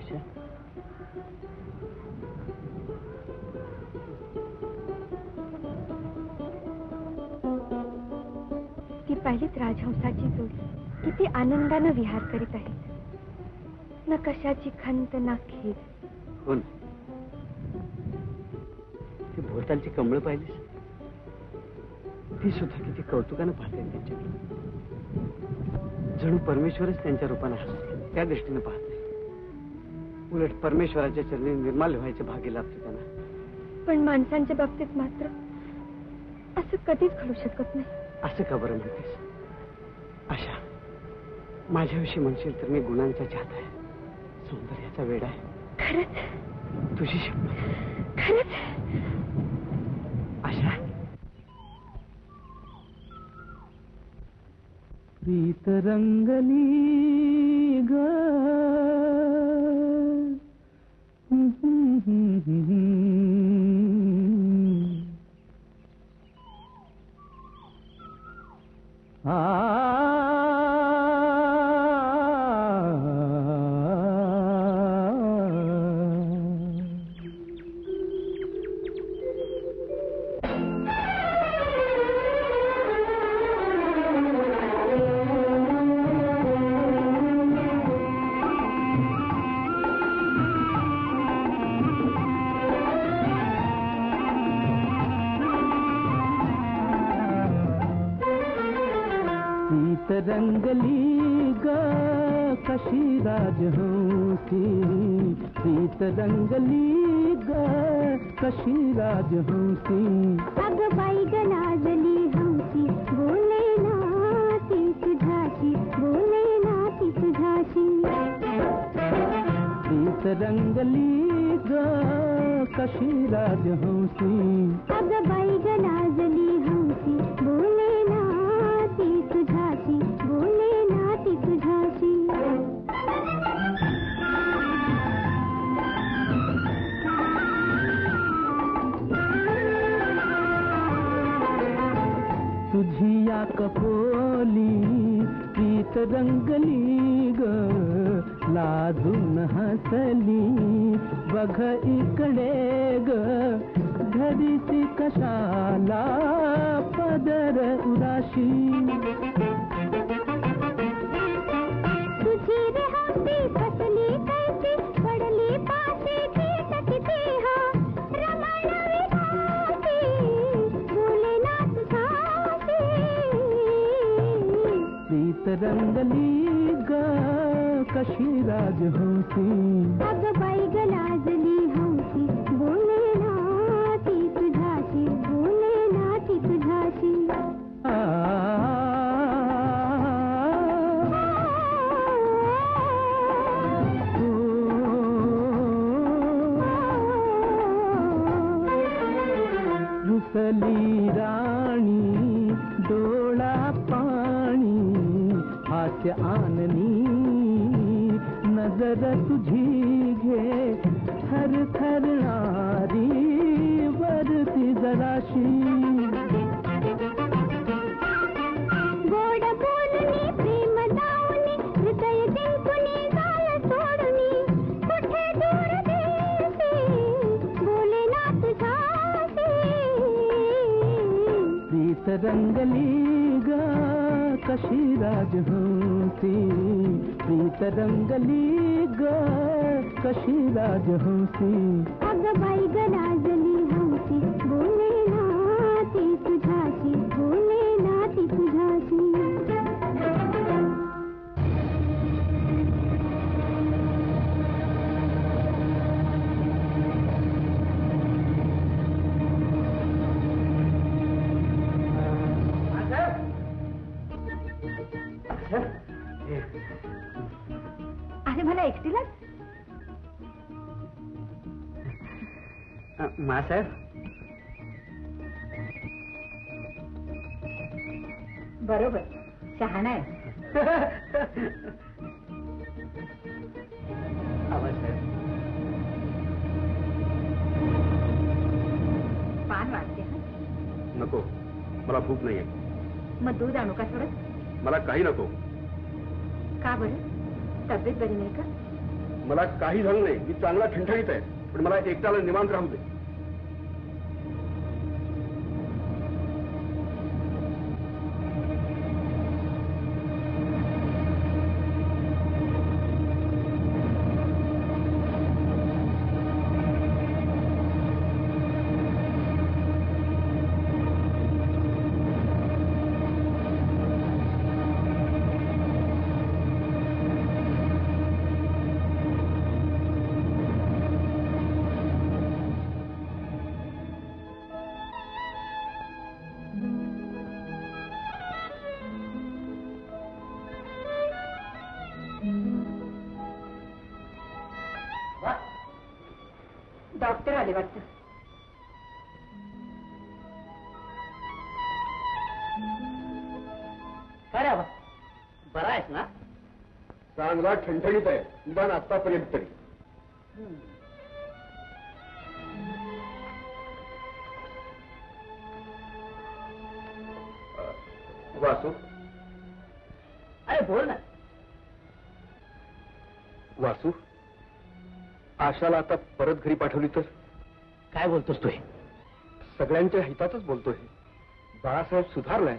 अच्छा, ती पाहिलीत राजहंसाची जोडी किती आनंदानं विहार करीत आहेत. न कशाची खंत ना खेद. हो ना. ती भोवतालची कमळ पाहिलीस, ती सुद्धा किती कौतुकानं पाहते त्यांच्याकडे. जणू परमेश्वरच त्यांच्या रूपाने हसतो त्या दृष्टीने पाहते. उलट परमेश्वराच्या चरणी निर्माल्य व्हायचे भाग्य लाभते त्यांना. पण माणसांच्या बाबतीत मात्र असं कधीच घडू शकत नाही. असं का बरं म्हणतेस आशा? माझ्याविषयी म्हणशील तर मी गुणांचा चाहता आहे, सौंदर्याचा वेडा आहे. खरंच? तुझी शपथ. खरंच? आशा, प्रीत रंगली ग रंगली ग कशी राजहंसी, प्रीत रंगली ग कशी राजहंसी. अग बाई ग लाजली हंसी, बोले ना ती तुझ्याशी, बोले ना ती तुझ्याशी. प्रीत रंगली ग कशी राजहंसी. अग बाई ग लाजली हंसी, बोले ना ती तुझ्याशी, बोले ना ती तुझ्याशी. तुझी या कपोली प्रीत रंगली ग लाजून हसली बघ इकडे ग घरीची कशाला पदर उदाशी. तुझी रे हंसी फसली कैसी पडली पाशी थीट किती हा रमण विलासी, बोले ना तुझ्याशी. प्रीत रंगली ग कशी राजहंसी. अग बाई ग लाजली हंसी, बोले ना ती तुझ्याशी, बोले ना ती तुझ्याशी. रुसली राणी डोळा पाणी हास्य आननी नजर तुझी घे थर थरणारी वरती जराशी. गोड बोलणी प्रेम दावणी हृदय जिंकुनी गाल सोडुनी कुठे दूर देशी, बोले ना तुझ्याशी. प्रीत रंगली ग कशी राजहंसी, प्रीत रंगली ग कशी राजहंसी. अग बाई ग लाजली हंसी, बोले ना ती तुझ्याशी, बोले ना ती तुझ्याशी. अरे मला एकटीलाच? मासाहेब, बरोबर, शहाणा आहे. आवासाहेब, पान वाटते हा. नको, मला भूक नाहीये. मग दूध आणू का थोडं? मला काही नको. का बरं? तब्येत बरी नाही का? मला काही झालं नाही, मी चांगला ठणठणीत आहे, पण मला एकट्याला निवांत राहू दे. डॉक्टर आले वाटतं. काय रे बाबा, बरा आहेस ना? चांगला ठणठणीत आहे, निदान आतापर्यंत तरी. वासू, अरे बोल ना. वासू, आशाला आता परत घरी पाठवली तर? काय बोलतोस तू हे? सगळ्यांच्या हितातच बोलतोय. बाळासाहेब सुधारलाय,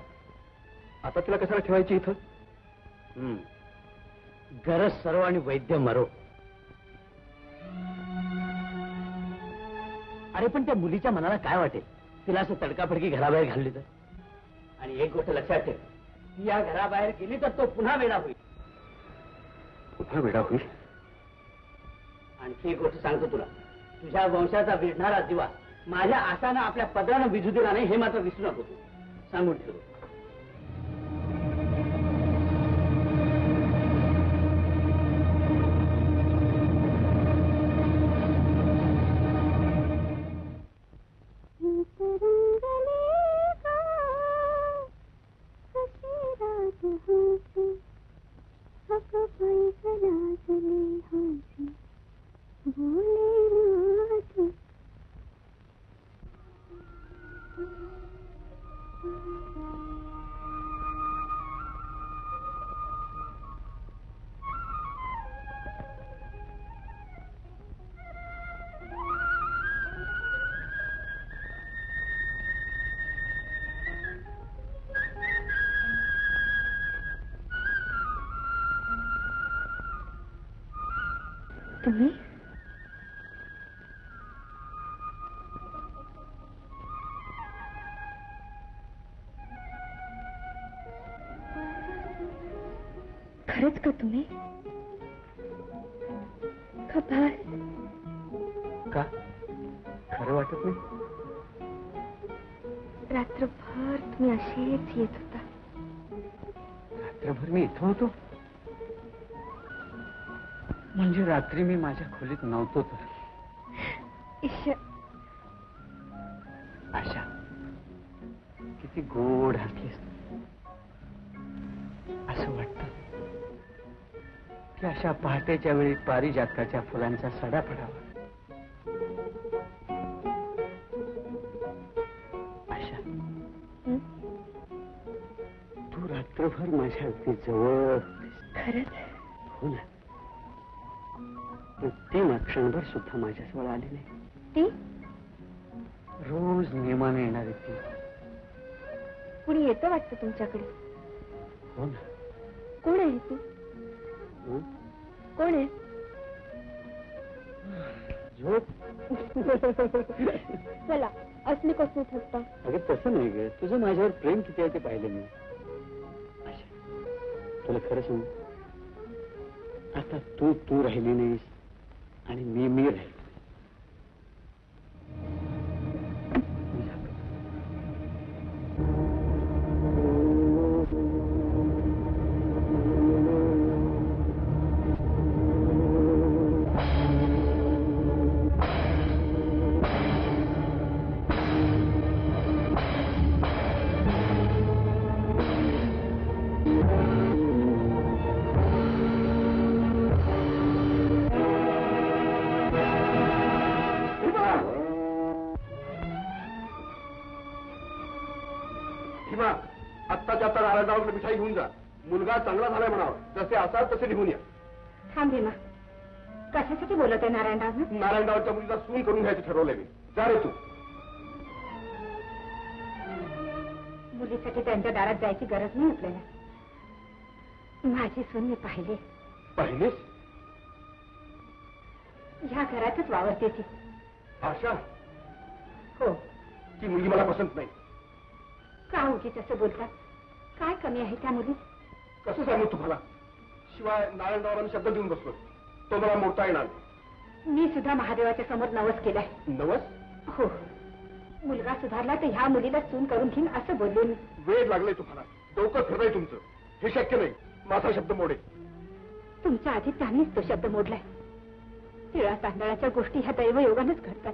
आता तिला कशाला ठेवायची इथं? गरज सर्व आणि वैद्य मरो. अरे पण त्या मुलीच्या मनाला काय वाटेल तिला असं तडकाफडकी घराबाहेर घालली तर? आणि एक गोष्ट लक्षात ठेव, ती या घराबाहेर गेली तर तो पुन्हा वेडा होईल. पुन्हा वेडा होईल? आणखी एक गोष्ट सांगतो तुला, तुझ्या वंशाचा विझणारा दिवा माझ्या आशानं आपल्या पदरानं विझू दिला नाही, हे मात्र विसरू नको तू. सांगून ठेव. तुम्ही खरंच का? तुम्ही का भास? का खरं वाटत नाही? रात्रभर तुम्ही असेच येत होता. रात्रभर मी इथं होतो? म्हणजे रात्री मी माझ्या खोलीत नव्हतो तर? आशा, किती गोड हसलीस. असं वाटतं की अशा पहाटेच्या वेळी पारिजातकाच्या फुलांचा सडा पडावा. आशा, तू रात्रभर माझ्या अगदी जवळ. खरंच? हो ना. पण ती क्षणभर सुद्धा माझ्याजवळ आली नाही. ती रोज नियमाने येणारी ती. कुणी येतं वाटतं तुमच्याकडे? हो ना. कोण आहे ती? कोण आहे? झोप. चला, असली कसली थकता. अगं तसं नाही ग, तुझं माझ्यावर प्रेम किती आहे ते पाहिलं मी. तुला खरं सांगू, आता तू राहिली नाहीस आणि मी राहिलो. आत्ताच्या आता नारायणरावकडे मिठाई घेऊन जा. मुलगा चांगला झालाय म्हणावं, जसे असाल तसे निघून या. थांब भीमा, कशासाठी बोलत आहे नारायणराव? नारायणरावच्या मुलीला सून करून घ्यायचं ठरवलंय मी. जा रे तू. मुलीसाठी त्यांच्या दारात जायची गरज नाही आपल्याला. माझी सून मी पाहिले. पाहिलेस? ह्या घरातच वावरते ती. आशा, हो. ती मुलगी मला पसंत नाही. का उगीच असं बोलतात? काय कमी आहे त्या मुलीत? कसं सांगू तुम्हाला? शिवाय नारायणरावांना शब्द देऊन बसलो, तो मला मोडता येणार नाही. मी सुद्धा महादेवाच्या समोर नवस केलाय. नवस? हो. मुलगा सुधारला तर ह्या मुलीला सून करून घेईन असं बोलले मी. वेळ लागलाय तुम्हाला. डोकं फिरलंय तुमचं. हे शक्य नाही. माझा शब्द मोडेल. तुमच्या आधी त्यांनीच तो शब्द मोडलाय. तिळा तांदळाच्या गोष्टी ह्या दैवयोगानेच घडतात.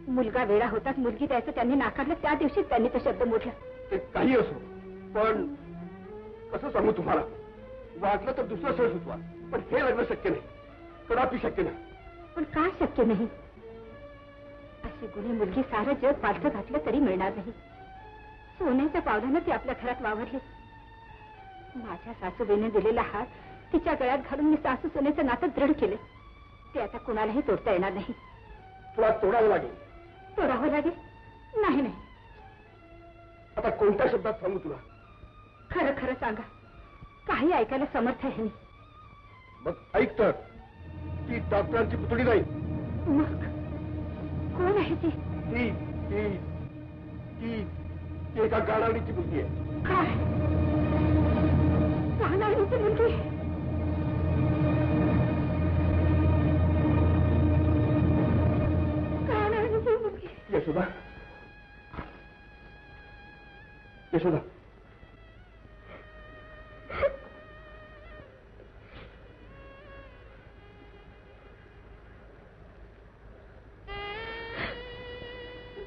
मुलगा वेळा होताच मुलगी द्यायचं त्यांनी नाकारलं, त्या दिवशीच त्यांनी तो शब्द मोडला. ते काही असो, पण कसं सांगू तुम्हाला? वाटलं तर दुसरं सण सुचवा, पण हे लग्न शक्य नाही. कदापि शक्य नाही. पण का शक्य नाही? अशी गुन्हे मुलगी सारं जग पालथं घातलं तरी मिळणार नाही. सोन्याच्या पावलानं ती आपल्या घरात वावरली. माझ्या सासूबाईने दिलेला हात तिच्या गळ्यात घालून मी सासू सोन्याचं नातं दृढ केले. ते आता कुणालाही तोडता येणार नाही. तुला तोडावं लागेल. तोडावं लागेल? नाही नाही. आता कोणत्या शब्दात सांगू तुला? खरं खरं सांगा. काही ऐकायला समर्थ आहे मी. मग ऐक तर, ती डॉक्टरांची पुतळी नाही. मग कोण आहे ती? ती ती ती ती एका गाडावडीची मुलगी आहे. काय? गाणारीची मुलगी? गाणारीची मुलगी? यशोदा, यशोदा,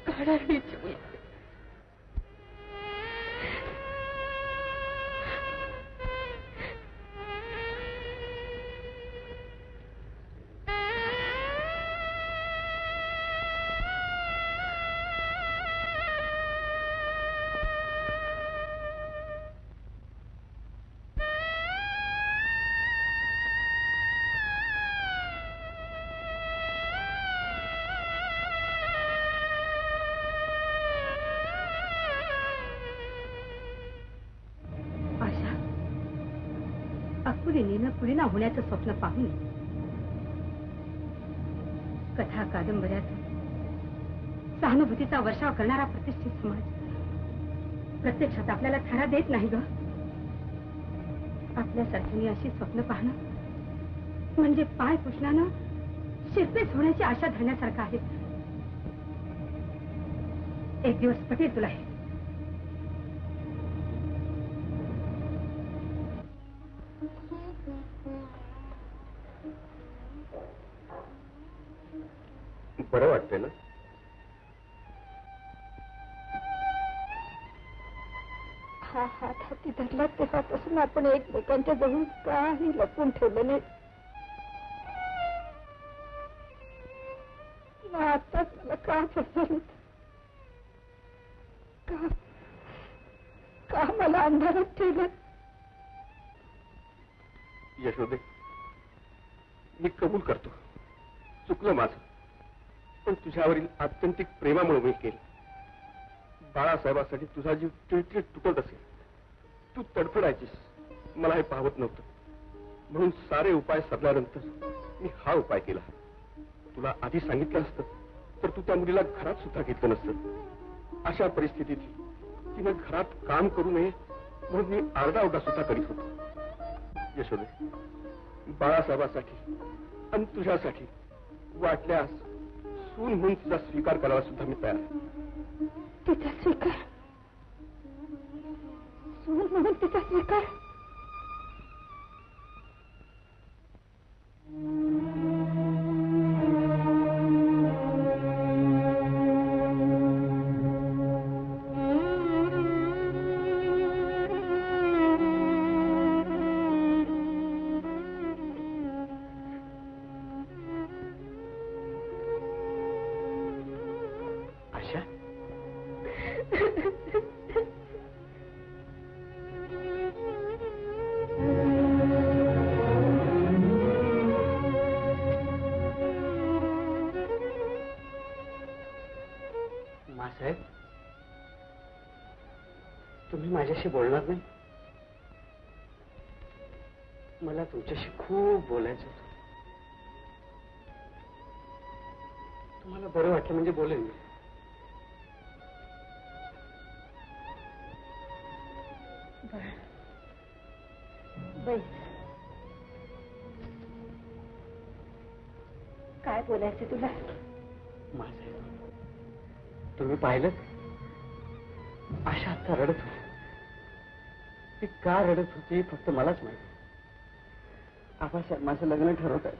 गाणारीची मुलगी. अपुरीने पुरीना होण्याचं स्वप्न पाहून कथा कादंबऱ्यात सहानुभूतीचा वर्षाव करणारा प्रतिष्ठित समाज प्रत्यक्षात आपल्याला थरा देत नाही ग. आपल्यासारख्यांनी अशी स्वप्न पाहणं म्हणजे पाय पुसण्यानं शिरपेच होण्याची आशा धरण्यासारखं आहे. एक दिवस पटेल तुला हे. बरं वाटतंय ना? हा हात हाती धरला तेव्हापासून आपण एकमेकांच्या जवळ काही लपून ठेवलं नाही. आताच मला का फसवलं? का मला अंधारात ठेवलं? यशोदे, मी कबूल करतो, चुकलं माझं. पण तुझ्यावरील आत्यंतिक प्रेमामुळे मी केलं. बाळासाहेबांसाठी तुझा जीव तिळतिळ तुटत असेल. तू तडफडायचीस, मला हे पाहवत नव्हतं. म्हणून सारे उपाय साधल्यानंतर मी हा उपाय केला. तुला आधी सांगितलं असतं तर तू त्या मुलीला घरात सुद्धा घेतलं नसतं. अशा परिस्थितीत तिने घरात काम करू नये म्हणून मी आरडाओरडा सुद्धा करीत होतो. यशोदे, बाळासाहेबांसाठी आणि तुझ्यासाठी वाटल्यास सून म्हणून तुझा स्वीकार करायला सुद्धा मी तयार आहे. तिचा स्वीकार? सून म्हणून तिचा स्वीकार? आशा, मासाहेब, तुम्ही माझ्याशी बोलणार नाही? मला तुमच्याशी खूप बोलायचं होतं. तुम्हाला बरं वाटलं म्हणजे बोलेन मी. बैस. काय बोलायचं तुला? मासाहेब, तुम्ही पाहिलं आशा आता रडत होती. ती का रडत होती फक्त मलाच माहिती. आबासाहेब माझं लग्न ठरवत आहे,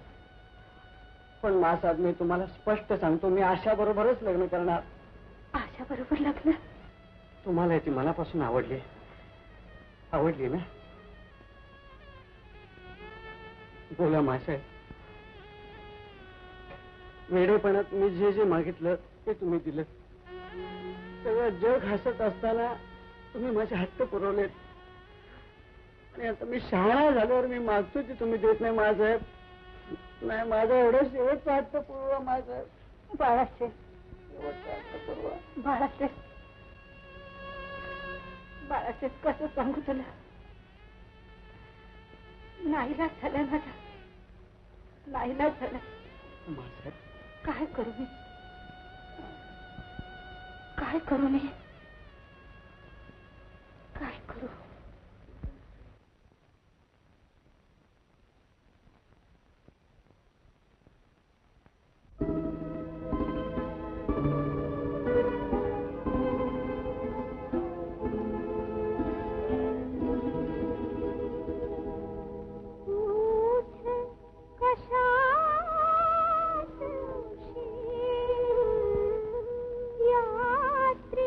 पण मासाहेब मी तुम्हाला स्पष्ट सांगतो, मी आशा बरोबरच लग्न करणार. आशा बरोबर लग्न? तुम्हाला ती मनापासून आवडली ना? बोला मासाहेब. वेडेपणात मी जे जे मागितलं ते तुम्ही दिलं. सगळं जग हसत असताना तुम्ही माझे हट्ट पुरवलेत. आणि आता मी शहाणा झाल्यावर मी मागतो ते तुम्ही देत नाही मासाहेब. नाही, माझा एवढा शेवटचा हट्ट पुरवा मासाहेब. बाळासाहेब, शेवटचा हट्ट पुरवा. बाळासाहेब, बाळासाहेब, कसं सांगू तुला? नाईलाज झाला माझा, नाईलाज झाला. मासाहेब, काय करू मी? काय करू मी? काय करू? यात्री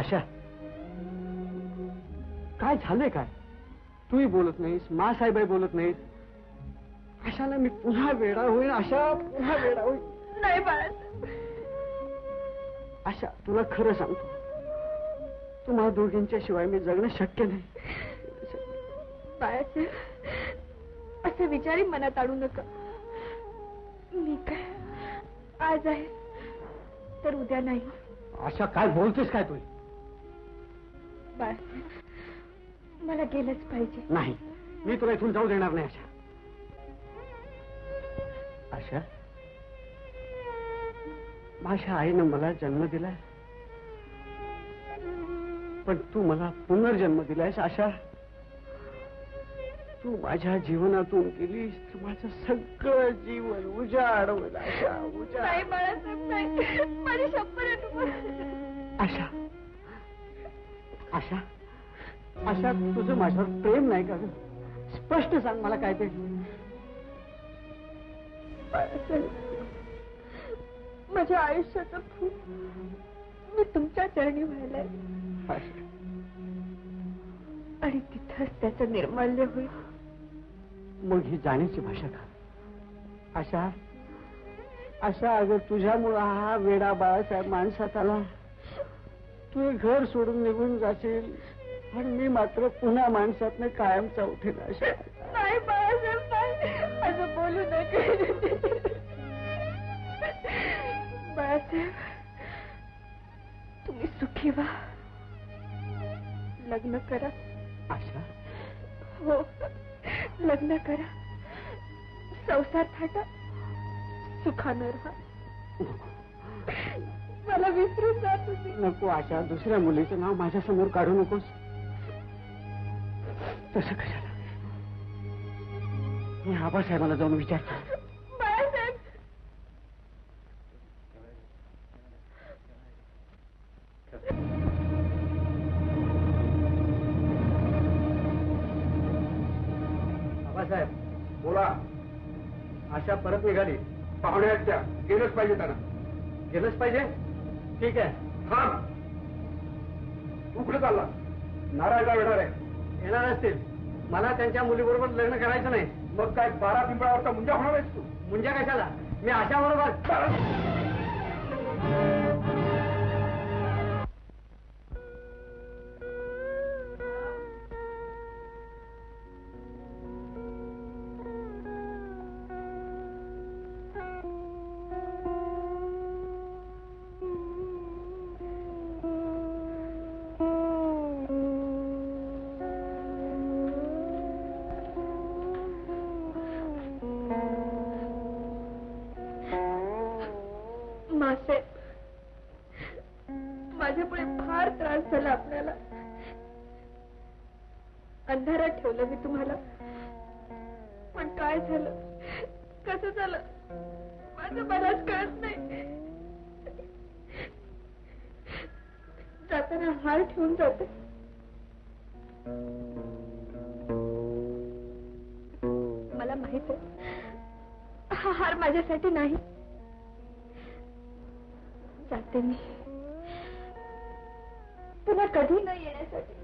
आशा, काय झालंय काय? तूही बोलत नाहीस, मासाहेबही बोलत नाहीस. अशाला मी पुन्हा वेडा होईल, आशा पुन्हा वेडा होईल. नाही बाळासाहेब, आशा तुला खरं सांगतो, तुम्हा दोघींच्या शिवाय मी जगणं शक्य नाही. बाळासाहेब असं विचारी मनात आणू नका. मी काय आज आहे तर उद्या नाही. आशा काय बोलतेस काय तू? बाळासाहेब मला गेलंच पाहिजे. नाही, मी तुला इथून जाऊ देणार नाही. आशा, आशा, माझ्या आईनं मला जन्म दिलाय, पण तू मला पुनर्जन्म दिलायस. आशा, तू माझ्या जीवनातून गेलीस तर माझं सगळं जीवन उजाड होईल. आशा, नाही उजाड. बाळासाहेब नाही, माझी शपथ आहे तुम्हाला. आशा, आशा, आशा, तुझं माझ्यावर प्रेम नाही का ग? स्पष्ट सांग मला काय ते. बाळासाहेब, माझ्या आयुष्याचं फूल मी तुमच्या चरणी व्हायलाय आशा, आणि तिथंच त्याचं निर्माल्य होईल. मग ही जाण्याची भाषा का? आशा, आशा, अगं तुझ्यामुळं हा वेडा बाळासाहेब माणसात आला. तू हे घर सोडून निघून जाशील, पण मी मात्र पुन्हा माणसातनं कायमचा उठेल. आशा, नाही बाळासाहेब नाही, असं बोलू नका. बाळासाहेब, तुम्ही सुखी व्हा, लग्न करा. आशा, हो, लग्न करा, संसार थाटा, सुखानं राहा. मला विसरून जा तुम्ही. नको आशा, दुसऱ्या मुलीचं नाव माझ्या समोर काढू नकोस. तसं कशाला? मी आबासाहेबाला जाऊन विचारतो. बाळासाहेब, आबासाहेब बोला. आशा परत निघाली. पाहुण्यात त्या गेलंच पाहिजे त्यांना. गेलंच पाहिजे. ठीक आहे. थांब, तू कुठे चालला? नारायणला येणार आहे. येणार असतील. मला त्यांच्या मुलीबरोबर लग्न करायचं नाही. मग काय 12 पिंपळावरचा मुंजा होणार आहेस तू? मुंजा कशाला? मी आशा बरोबर. मासे, माझ्यापुढे फार त्रास झाला आपल्याला. अंधारात ठेवलं मी तुम्हाला, पण काय झालं, कसं झालं माझं मलाच कळत नाही. जाताना हार ठेवून जाते. मला माहित आहे हा हार माझ्यासाठी नाही. जाते मी, पुन्हा कधी न येण्यासाठी.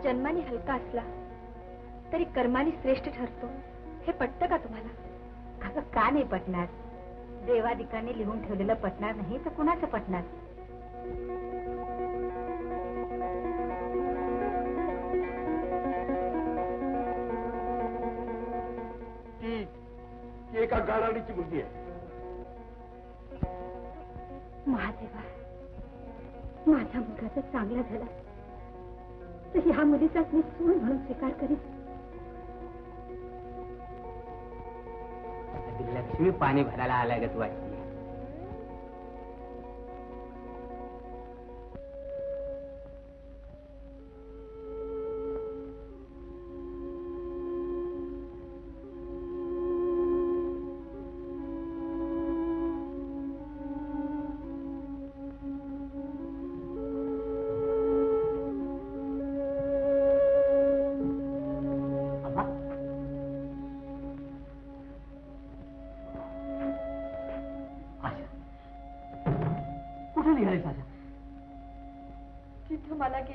जन्माने हलका असला तरी कर्माने श्रेष्ठ ठरतो. हे पटतं का तुम्हाला? अगं का नाही पटणार? देवादिकाने लिहून ठेवलेलं पटणार नाही तर कुणाचं पटणार? ती एका गाडाडीची मुलगी आहे. महादेवा, माझा मुलगा जर चांगला झाला तर ह्या मुलीचाच मी सून म्हणून स्वीकार करीन. लक्ष्मी पाणी भरायला आलाय का तू वाटते?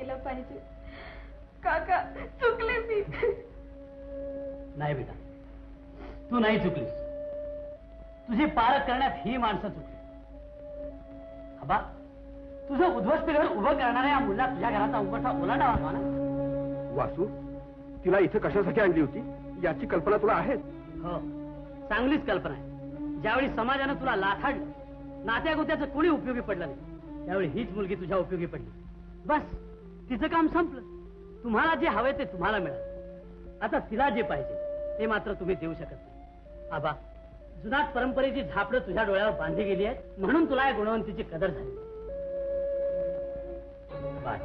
केला पाहिजे. काका चुकले मी. नाही बेटा, तू नाही चुकलीस. तुझी पारख करण्यात ही माणसं चुकली. आबा, तुझं उद्ध्वस्तीवर उभं करणाऱ्या या मुला तुझ्या घराचा उंबरठा ओलांडावा हवा ना. वासू, तिला इथं कशासाठी आणली होती याची कल्पना तुला आहे? हो, चांगलीच कल्पना आहे. ज्यावेळी समाजानं तुला लाथाडलं, नात्या गोत्याचं कोणी उपयोगी पडलं नाही, त्यावेळी हीच मुलगी तुझ्या उपयोगी पडली. बस, तिचं काम संपलं. तुम्हाला जे हवे ते तुम्हाला मिळालं. आता तिला जे पाहिजे ते मात्र तुम्ही देऊ शकत नाही. आबा, जुनाट परंपरेची झापडं तुझ्या डोळ्यावर बांधली गेली आहे, म्हणून तुला या गुणवंतीची कदर झाली. बाय,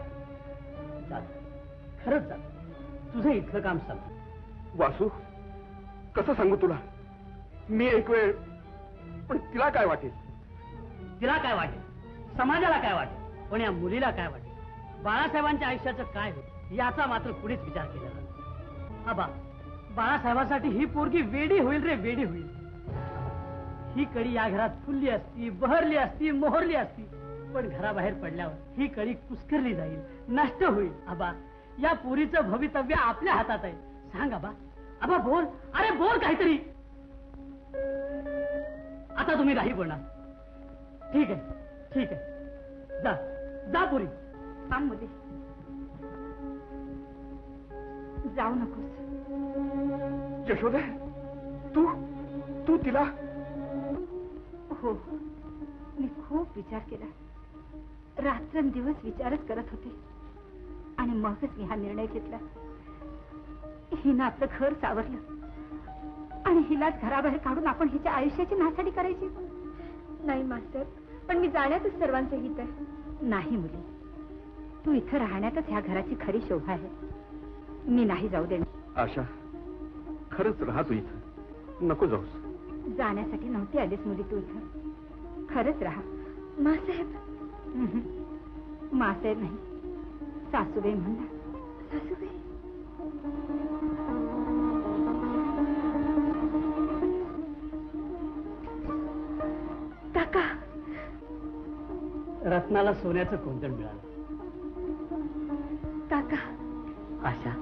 चाल, खरंच चाल, तुझं इथलं काम संपलं. वासू, कसं सांगू तुला? मी एक वेळ, पण तिला काय वाटेल? तिला काय वाटेल, समाजाला काय वाटेल, पण या मुलीला काय वाटेल, बाळासाहेबांच्या आयुष्याचं काय होईल याचा मात्र कुणीच विचार केला नाही. आबा, बाळासाहेबांसाठी ही पोरगी वेडी होईल रे, वेडी होईल. ही कडी या घरात फुलली असती, बहरली असती, मोहरली असती, पण घराबाहेर पडल्यावर ही कडी कुस्करली जाईल, नष्ट होईल. आबा, या पोरीचं भवितव्य आपल्या हातात आहे. सांग आबा, आबा बोल, अरे बोल काहीतरी. आता तुम्ही नाही बोलणार. ठीक आहे, ठीक आहे, जा जा पोरी. थांब मुली, जाऊ नकोस. यशोदे, तू तू तिला? हो, मी खूप विचार केला. रात्रंदिवस विचारच करत होते आणि मगच मी हा निर्णय घेतला. हिनं आपलं घर सावरलं आणि हिलाच घराबाहेर काढून आपण हिच्या आयुष्याची नासाडी करायची. नाही मास्तर, पण मी जाण्यातच सर्वांचं हित आहे. नाही मुली, तू इथं राहण्यातच ह्या घराची खरी शोभा आहे. मी नाही जाऊ देणार. आशा, खरंच राहा तू इथं, नको जाऊस. जाण्यासाठी नव्हती आलीस मुली तू इथं. खरंच राहा. मासाहेब. मासाहेब नाही, सासूबाई म्हणला. सासूबाई. काका, रत्नाला सोन्याचं कोंदण मिळालं. काका, आशा,